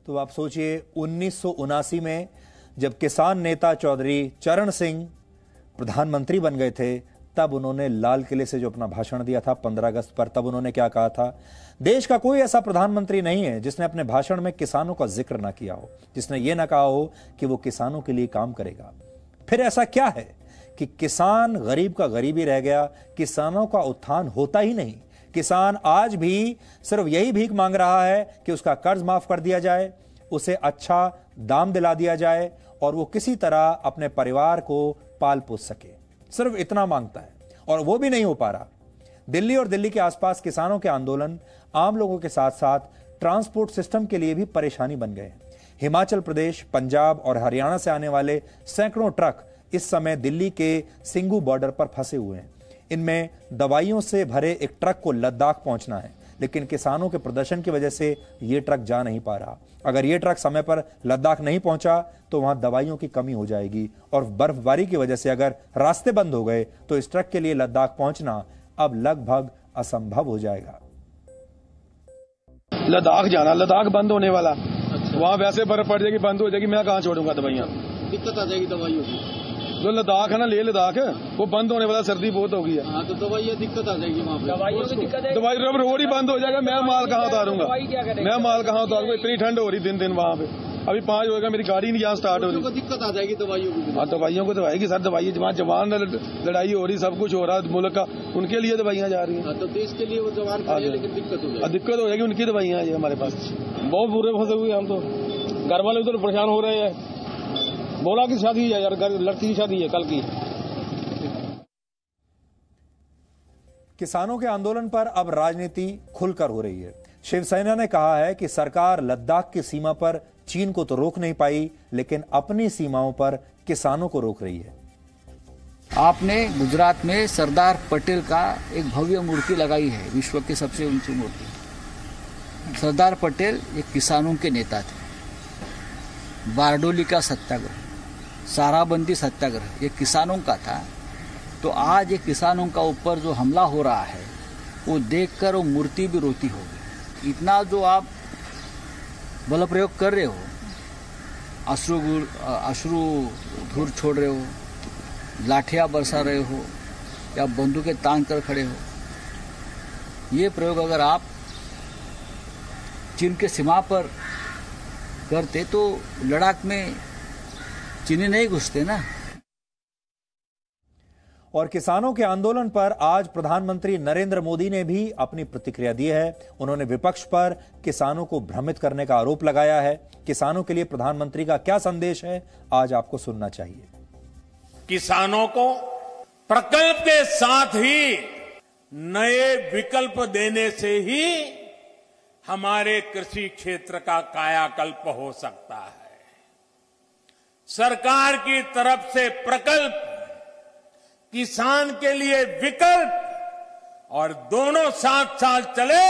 तो आप सोचिए 1979 में जब किसान नेता चौधरी चरण सिंह प्रधानमंत्री बन गए थे, तब उन्होंने लाल किले से जो अपना भाषण दिया था 15 अगस्त पर, तब उन्होंने क्या कहा था, देश का कोई ऐसा प्रधानमंत्री नहीं है जिसने अपने भाषण में किसानों का जिक्र ना किया हो, जिसने ये ना कहा हो कि वो किसानों के लिए काम करेगा। फिर ऐसा क्या है कि किसान गरीब का गरीब ही रह गया, किसानों का उत्थान होता ही नहीं। किसान आज भी सिर्फ यही भीख मांग रहा है कि उसका कर्ज माफ कर दिया जाए, उसे अच्छा दाम दिला दिया जाए और वो किसी तरह अपने परिवार को पाल पोस सके। सिर्फ इतना मांगता है और वो भी नहीं हो पा रहा। दिल्ली और दिल्ली के आसपास किसानों के आंदोलन आम लोगों के साथ साथ ट्रांसपोर्ट सिस्टम के लिए भी परेशानी बन गए हैं। हिमाचल प्रदेश, पंजाब और हरियाणा से आने वाले सैकड़ों ट्रक इस समय दिल्ली के सिंगू बॉर्डर पर फंसे हुए हैं। इनमें दवाइयों से भरे एक ट्रक को लद्दाख पहुंचना है, लेकिन किसानों के प्रदर्शन की वजह से ये ट्रक जा नहीं पा रहा। अगर ये ट्रक समय पर लद्दाख नहीं पहुंचा तो वहां दवाइयों की कमी हो जाएगी और बर्फबारी की वजह से अगर रास्ते बंद हो गए तो इस ट्रक के लिए लद्दाख पहुंचना अब लगभग असंभव हो जाएगा। लद्दाख जाना, लद्दाख बंद होने वाला, वहाँ वैसे बर्फ पड़ जाएगी, बंद हो जाएगी, मैं कहाँ छोड़ूंगा दवाइयाँ? दिक्कत आ जाएगी दवाइयों की। जो लद्दाख है ना, लेह लद्दाख, वो बंद होने वाला, सर्दी बहुत हो गई है। हाँ, तो दवाइयाँ दिक्कत आ जाएगी वहाँ पे। दवाइयों की दिक्कत है, दवाई रोड ही बंद हो जाएगा, मैं माल कहाँ उतारूंगा? मैं माल कहाँ उतारूंगा? इतनी ठंड हो रही दिन दिन वहाँ पे। अभी 5 होगा, मेरी गाड़ी नहीं यहाँ स्टार्ट हो रही। दिक्कत आ जाएगी दवाइयों की। हाँ, दवाइयों को तो आएगी सर, दवाई जहाँ जवान लड़ाई हो रही, सब कुछ हो रहा है मुल्क का, उनके लिए दवाइयाँ जा रही हैं। तो देश के लिए वो जवान खड़े हैं, लेकिन दिक्कत हो जाएगी। दिक्कत हो जाएगी, उनकी दवाइयाँ है हमारे पास। बहुत बुरे फंसे हुए हम तो, घर वाले उधर परेशान हो रहे हैं। बोला की शादी है यार, लड़की की शादी है कल की। किसानों के आंदोलन पर अब राजनीति खुलकर हो रही है। शिवसेना ने कहा है कि सरकार लद्दाख की सीमा पर चीन को तो रोक नहीं पाई, लेकिन अपनी सीमाओं पर किसानों को रोक रही है। आपने गुजरात में सरदार पटेल का एक भव्य मूर्ति लगाई है, विश्व की सबसे ऊंची मूर्ति। सरदार पटेल एक किसानों के नेता थे। बारडोली का सत्याग्रह, साराबंदी सत्याग्रह, ये किसानों का था। तो आज ये किसानों का ऊपर जो हमला हो रहा है, वो देखकर वो मूर्ति भी रोती होगी। इतना जो आप बल प्रयोग कर रहे हो, अश्रु धूर छोड़ रहे हो, लाठियां बरसा रहे हो या बंदूकें तान कर खड़े हो, ये प्रयोग अगर आप चीन के सीमा पर करते तो लद्दाख में चीनी नहीं घुसते ना। और किसानों के आंदोलन पर आज प्रधानमंत्री नरेंद्र मोदी ने भी अपनी प्रतिक्रिया दी है। उन्होंने विपक्ष पर किसानों को भ्रमित करने का आरोप लगाया है। किसानों के लिए प्रधानमंत्री का क्या संदेश है, आज आपको सुनना चाहिए। किसानों को प्रकल्प के साथ ही नए विकल्प देने से ही हमारे कृषि क्षेत्र का कायाकल्प हो सकता है। सरकार की तरफ से प्रकल्प, किसान के लिए विकल्प, और दोनों साथ साथ चले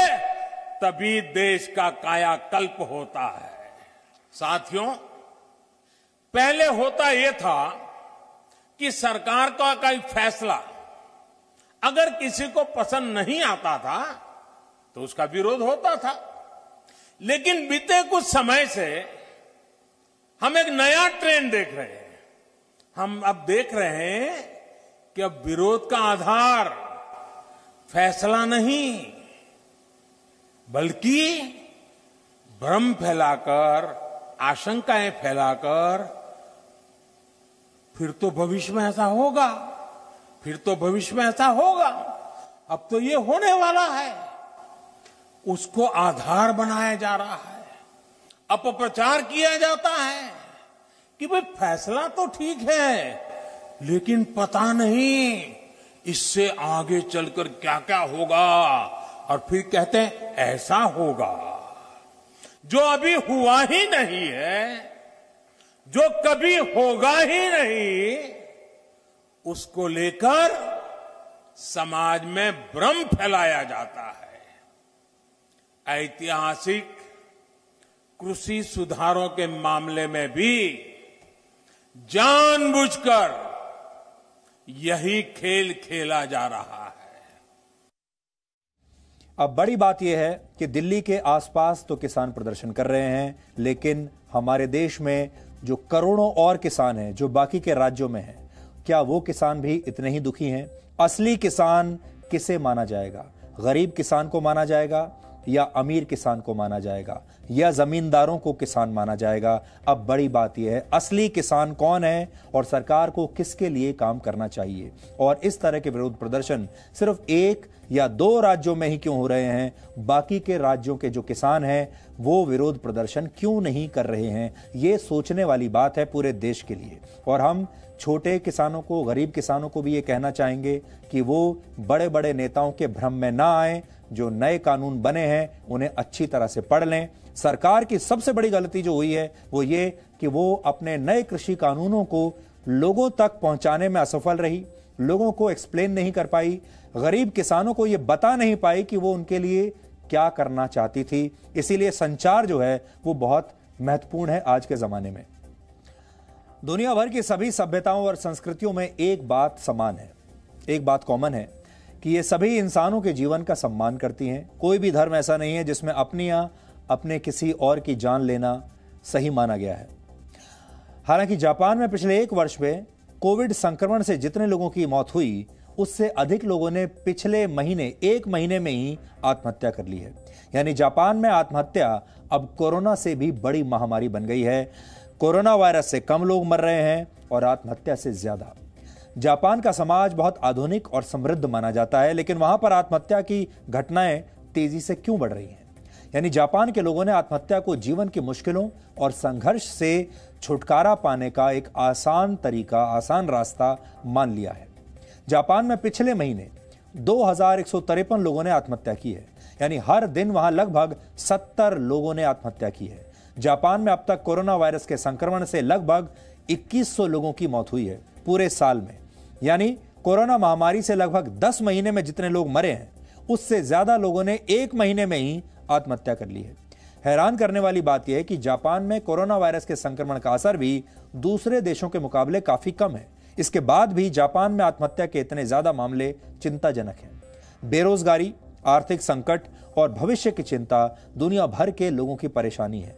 तभी देश का कायाकल्प होता है। साथियों, पहले होता यह था कि सरकार का कोई फैसला अगर किसी को पसंद नहीं आता था तो उसका विरोध होता था। लेकिन बीते कुछ समय से हम एक नया ट्रेंड देख रहे हैं। हम अब देख रहे हैं कि अब विरोध का आधार फैसला नहीं, बल्कि भ्रम फैलाकर, आशंकाएं फैलाकर, फिर तो भविष्य में ऐसा होगा, फिर तो भविष्य में ऐसा होगा, अब तो ये होने वाला है, उसको आधार बनाया जा रहा है। अपप्रचार किया जाता है कि भाई फैसला तो ठीक है, लेकिन पता नहीं इससे आगे चलकर क्या क्या होगा, और फिर कहते हैं ऐसा होगा। जो अभी हुआ ही नहीं है, जो कभी होगा ही नहीं, उसको लेकर समाज में भ्रम फैलाया जाता है। ऐतिहासिक कृषि सुधारों के मामले में भी जानबूझकर यही खेल खेला जा रहा है। अब बड़ी बात यह है कि दिल्ली के आसपास तो किसान प्रदर्शन कर रहे हैं, लेकिन हमारे देश में जो करोड़ों और किसान हैं जो बाकी के राज्यों में हैं, क्या वो किसान भी इतने ही दुखी हैं? असली किसान किसे माना जाएगा? गरीब किसान को माना जाएगा या अमीर किसान को माना जाएगा या जमींदारों को किसान माना जाएगा? अब बड़ी बात यह है, असली किसान कौन है और सरकार को किसके लिए काम करना चाहिए? और इस तरह के विरोध प्रदर्शन सिर्फ 1 या 2 राज्यों में ही क्यों हो रहे हैं? बाकी के राज्यों के जो किसान हैं वो विरोध प्रदर्शन क्यों नहीं कर रहे हैं? ये सोचने वाली बात है पूरे देश के लिए। और हम छोटे किसानों को, गरीब किसानों को भी ये कहना चाहेंगे कि वो बड़े बड़े नेताओं के भ्रम में ना आए। जो नए कानून बने हैं उन्हें अच्छी तरह से पढ़ लें। सरकार की सबसे बड़ी गलती जो हुई है वो ये कि वो अपने नए कृषि कानूनों को लोगों तक पहुंचाने में असफल रही, लोगों को एक्सप्लेन नहीं कर पाई, गरीब किसानों को ये बता नहीं पाई कि वो उनके लिए क्या करना चाहती थी। इसीलिए संचार जो है वो बहुत महत्वपूर्ण है आज के जमाने में। दुनिया भर की सभी सभ्यताओं और संस्कृतियों में एक बात समान है, एक बात कॉमन है कि ये सभी इंसानों के जीवन का सम्मान करती हैं। कोई भी धर्म ऐसा नहीं है जिसमें अपनी या अपने किसी और की जान लेना सही माना गया है। हालांकि जापान में पिछले 1 वर्ष में कोविड संक्रमण से जितने लोगों की मौत हुई उससे अधिक लोगों ने पिछले महीने 1 महीने में ही आत्महत्या कर ली है। यानी जापान में आत्महत्या अब कोरोना से भी बड़ी महामारी बन गई है। कोरोना वायरस से कम लोग मर रहे हैं और आत्महत्या से ज्यादा। जापान का समाज बहुत आधुनिक और समृद्ध माना जाता है, लेकिन वहां पर आत्महत्या की घटनाएं तेजी से क्यों बढ़ रही हैं? यानी जापान के लोगों ने आत्महत्या को जीवन की मुश्किलों और संघर्ष से छुटकारा पाने का एक आसान तरीका, आसान रास्ता मान लिया है। जापान में पिछले महीने 2153 लोगों ने आत्महत्या की है। यानी हर दिन वहां लगभग 70 लोगों ने आत्महत्या की है। जापान में अब तक कोरोना वायरस के संक्रमण से लगभग 2100 लोगों की मौत हुई है पूरे साल में। यानी कोरोना महामारी से लगभग 10 महीने में जितने लोग मरे हैं उससे ज्यादा लोगों ने 1 महीने में ही आत्महत्या कर ली है। हैरान करने वाली बात यह है कि जापान में कोरोना वायरस के संक्रमण का असर भी दूसरे देशों के मुकाबले काफी कम है। इसके बाद भी जापान में आत्महत्या के इतने ज्यादा मामले चिंताजनक हैं। बेरोजगारी, आर्थिक संकट और भविष्य की चिंता दुनिया भर के लोगों की परेशानी है।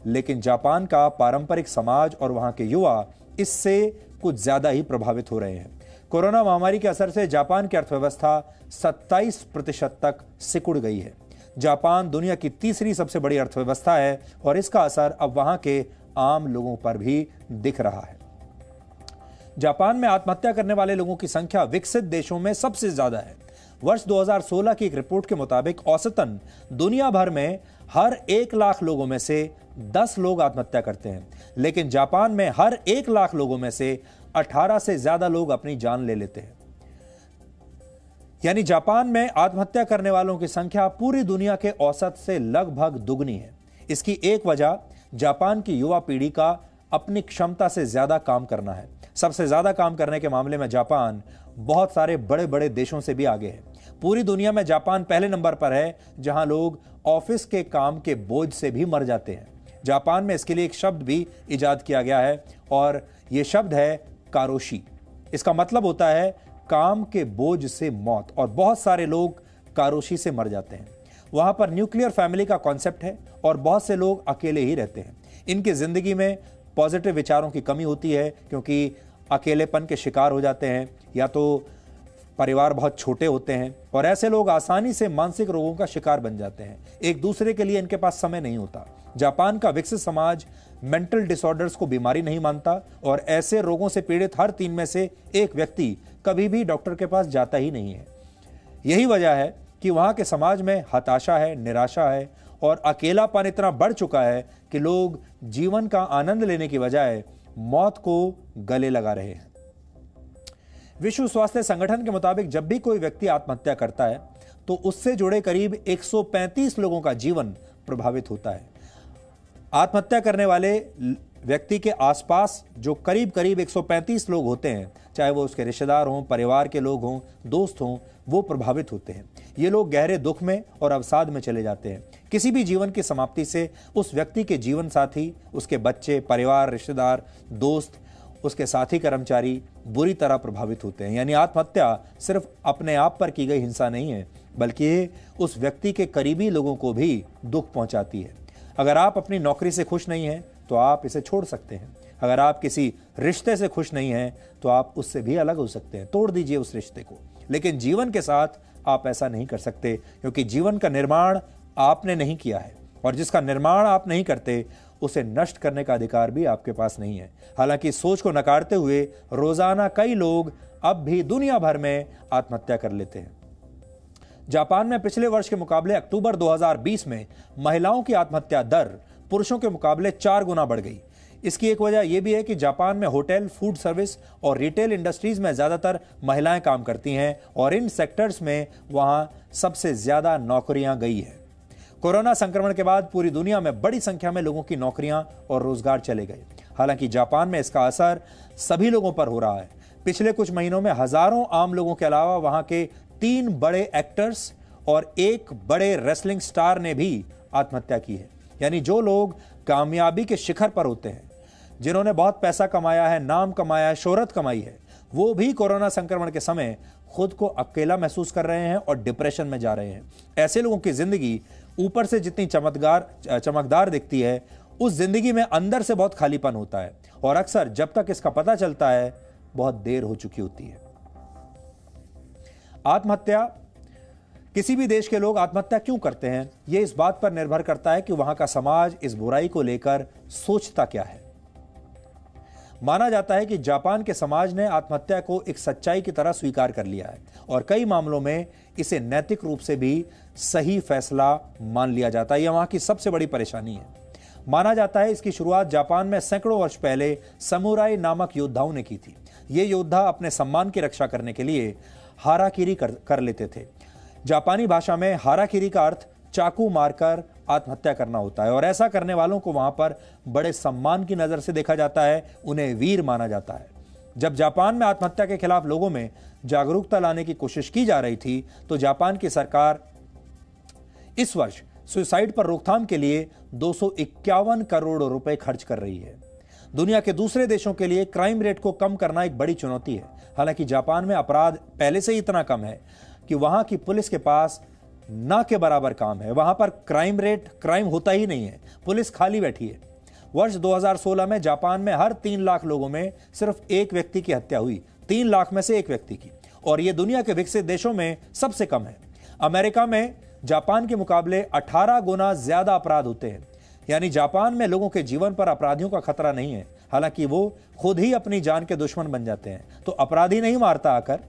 लेकिन जापान का पारंपरिक समाज और वहां के युवा इससे कुछ ज्यादा ही प्रभावित हो रहे हैं। कोरोना महामारी के असर से जापान की अर्थव्यवस्था 27% तक सिकुड़ गई है। जापान दुनिया की तीसरी सबसे बड़ी अर्थव्यवस्था है और इसका असर अब वहां के आम लोगों पर भी दिख रहा है। जापान में आत्महत्या करने वाले लोगों की संख्या विकसित देशों में सबसे ज्यादा है। वर्ष 2016 की एक रिपोर्ट के मुताबिक औसतन दुनिया भर में हर 1 लाख लोगों में से 10 लोग आत्महत्या करते हैं, लेकिन जापान में हर 1 लाख लोगों में से 18 से ज्यादा लोग अपनी जान ले लेते हैं। यानी जापान में आत्महत्या करने वालों की संख्या पूरी दुनिया के औसत से लगभग दुगनी है। इसकी एक वजह जापान की युवा पीढ़ी का अपनी क्षमता से ज्यादा काम करना है। सबसे ज्यादा काम करने के मामले में जापान बहुत सारे बड़े बड़े देशों से भी आगे है। पूरी दुनिया में जापान पहले नंबर पर है जहां लोग ऑफिस के काम के बोझ से भी मर जाते हैं। जापान में इसके लिए एक शब्द भी इजाद किया गया है और यह शब्द है कारोशी। इसका मतलब होता है काम के बोझ से मौत, और बहुत सारे लोग कारोशी से मर जाते हैं। वहां पर न्यूक्लियर फैमिली का कॉन्सेप्ट है और बहुत से लोग अकेले ही रहते हैं। इनकी जिंदगी में पॉजिटिव विचारों की कमी होती है क्योंकि अकेलेपन के शिकार हो जाते हैं या तो परिवार बहुत छोटे होते हैं और ऐसे लोग आसानी से मानसिक रोगों का शिकार बन जाते हैं। एक दूसरे के लिए इनके पास समय नहीं होता। जापान का विकसित समाज मेंटल डिसऑर्डर्स को बीमारी नहीं मानता और ऐसे रोगों से पीड़ित हर 3 में से 1 व्यक्ति कभी भी डॉक्टर के पास जाता ही नहीं है। यही वजह है कि वहां के समाज में हताशा है, निराशा है और अकेलापन इतना बढ़ चुका है कि लोग जीवन का आनंद लेने की बजाय मौत को गले लगा रहे हैं। विश्व स्वास्थ्य संगठन के मुताबिक जब भी कोई व्यक्ति आत्महत्या करता है तो उससे जुड़े करीब 135 लोगों का जीवन प्रभावित होता है। आत्महत्या करने वाले व्यक्ति के आसपास जो करीब 135 लोग होते हैं, चाहे वो उसके रिश्तेदार हों, परिवार के लोग हों, दोस्त हों, वो प्रभावित होते हैं। ये लोग गहरे दुख में और अवसाद में चले जाते हैं। किसी भी जीवन की समाप्ति से उस व्यक्ति के जीवन साथी, उसके बच्चे, परिवार, रिश्तेदार, दोस्त, उसके साथी कर्मचारी बुरी तरह प्रभावित होते हैं। यानी आत्महत्या सिर्फ अपने आप पर की गई हिंसा नहीं है, बल्कि उस व्यक्ति के करीबी लोगों को भी दुख पहुंचाती है। अगर आप अपनी नौकरी से खुश नहीं हैं तो आप इसे छोड़ सकते हैं। अगर आप किसी रिश्ते से खुश नहीं हैं तो आप उससे भी अलग हो सकते हैं, तोड़ दीजिए उस रिश्ते को। लेकिन जीवन के साथ आप ऐसा नहीं कर सकते, क्योंकि जीवन का निर्माण आपने नहीं किया है और जिसका निर्माण आप नहीं करते उसे नष्ट करने का अधिकार भी आपके पास नहीं है। हालांकि इस सोच को नकारते हुए रोजाना कई लोग अब भी दुनिया भर में आत्महत्या कर लेते हैं। जापान में पिछले वर्ष के मुकाबले अक्टूबर 2020 में महिलाओं की आत्महत्या दर पुरुषों के मुकाबले 4 गुना बढ़ गई। इसकी एक वजह यह भी है कि जापान में होटल, फूड सर्विस और रिटेल इंडस्ट्रीज में ज्यादातर महिलाएं काम करती हैं और इन सेक्टर्स में वहां सबसे ज्यादा नौकरियां गई है। कोरोना संक्रमण के बाद पूरी दुनिया में बड़ी संख्या में लोगों की नौकरियां और रोजगार चले गए। हालांकि जापान में इसका असर सभी लोगों पर हो रहा है। पिछले कुछ महीनों में हजारों आम लोगों के अलावा वहां के 3 बड़े एक्टर्स और 1 बड़े रेसलिंग स्टार ने भी आत्महत्या की है। यानी जो लोग कामयाबी के शिखर पर होते हैं, जिन्होंने बहुत पैसा कमाया है, नाम कमाया है, शोहरत कमाई है, वो भी कोरोना संक्रमण के समय खुद को अकेला महसूस कर रहे हैं और डिप्रेशन में जा रहे हैं। ऐसे लोगों की जिंदगी ऊपर से जितनी चमकदार दिखती है, उस जिंदगी में अंदर से बहुत खालीपन होता है और अक्सर जब तक इसका पता चलता है बहुत देर हो चुकी होती है। आत्महत्या, किसी भी देश के लोग आत्महत्या क्यों करते हैं, यह इस बात पर निर्भर करता है कि वहां का समाज इस बुराई को लेकर सोचता क्या है। माना जाता है कि जापान के समाज ने आत्महत्या को एक सच्चाई की तरह स्वीकार कर लिया है और कई मामलों में इसे नैतिक रूप से भी सही फैसला मान लिया जाता है। यह वहां की सबसे बड़ी परेशानी है। माना जाता है इसकी शुरुआत जापान में सैकड़ों वर्ष पहले समुराई नामक योद्धाओं ने की थी। ये योद्धा अपने सम्मान की रक्षा करने के लिए हाराकिरी कर लेते थे। जापानी भाषा में हाराकिरी का अर्थ चाकू मारकर आत्महत्या करना होता है और ऐसा करने वालों को वहां पर बड़े सम्मान की नजर से देखा जाता है, उन्हें वीर माना जाता है। जब जापान में आत्महत्या के खिलाफ लोगों में जागरूकता लाने की कोशिश की जा रही थी तो जापान की सरकार इस वर्ष सुसाइड पर रोकथाम के लिए 251 करोड़ रुपए खर्च कर रही है। दुनिया के दूसरे देशों के लिए क्राइम रेट को कम करना एक बड़ी चुनौती है। हालांकि जापान में अपराध पहले से ही इतना कम है कि वहां की पुलिस के पास ना के बराबर काम है। वहां पर क्राइम होता ही नहीं है, पुलिस खाली बैठी है। वर्ष 2016 में जापान में हर 3 लाख लोगों में सिर्फ 1 व्यक्ति की हत्या हुई, 3 लाख में से 1 व्यक्ति की, और यह दुनिया के विकसित देशों में सबसे कम है। अमेरिका में जापान के मुकाबले 18 गुना ज्यादा अपराध होते हैं। यानी जापान में लोगों के जीवन पर अपराधियों का खतरा नहीं है, हालांकि वो खुद ही अपनी जान के दुश्मन बन जाते हैं। तो अपराधी नहीं मारता आकर,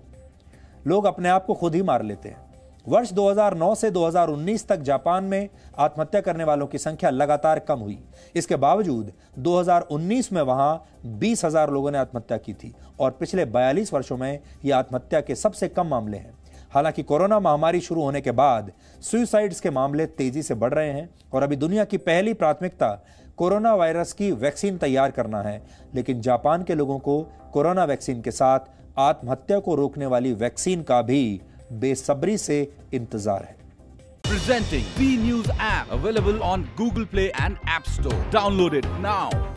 लोग अपने आप को खुद ही मार लेते हैं। वर्ष 2009 से 2019 तक जापान में आत्महत्या करने वालों की संख्या लगातार कम हुई। इसके बावजूद 2019 में वहां 20,000 लोगों ने आत्महत्या की थी और पिछले 42 वर्षों में यह आत्महत्या के सबसे कम मामले हैं। हालांकि कोरोना महामारी शुरू होने के बाद सुसाइड्स के मामले तेजी से बढ़ रहे हैं और अभी दुनिया की पहली प्राथमिकता कोरोना वायरस की वैक्सीन तैयार करना है। लेकिन जापान के लोगों को कोरोना वैक्सीन के साथ आत्महत्या को रोकने वाली वैक्सीन का भी बेसब्री से इंतजार है। Presenting B News app available on Google Play and App Store. Download it now.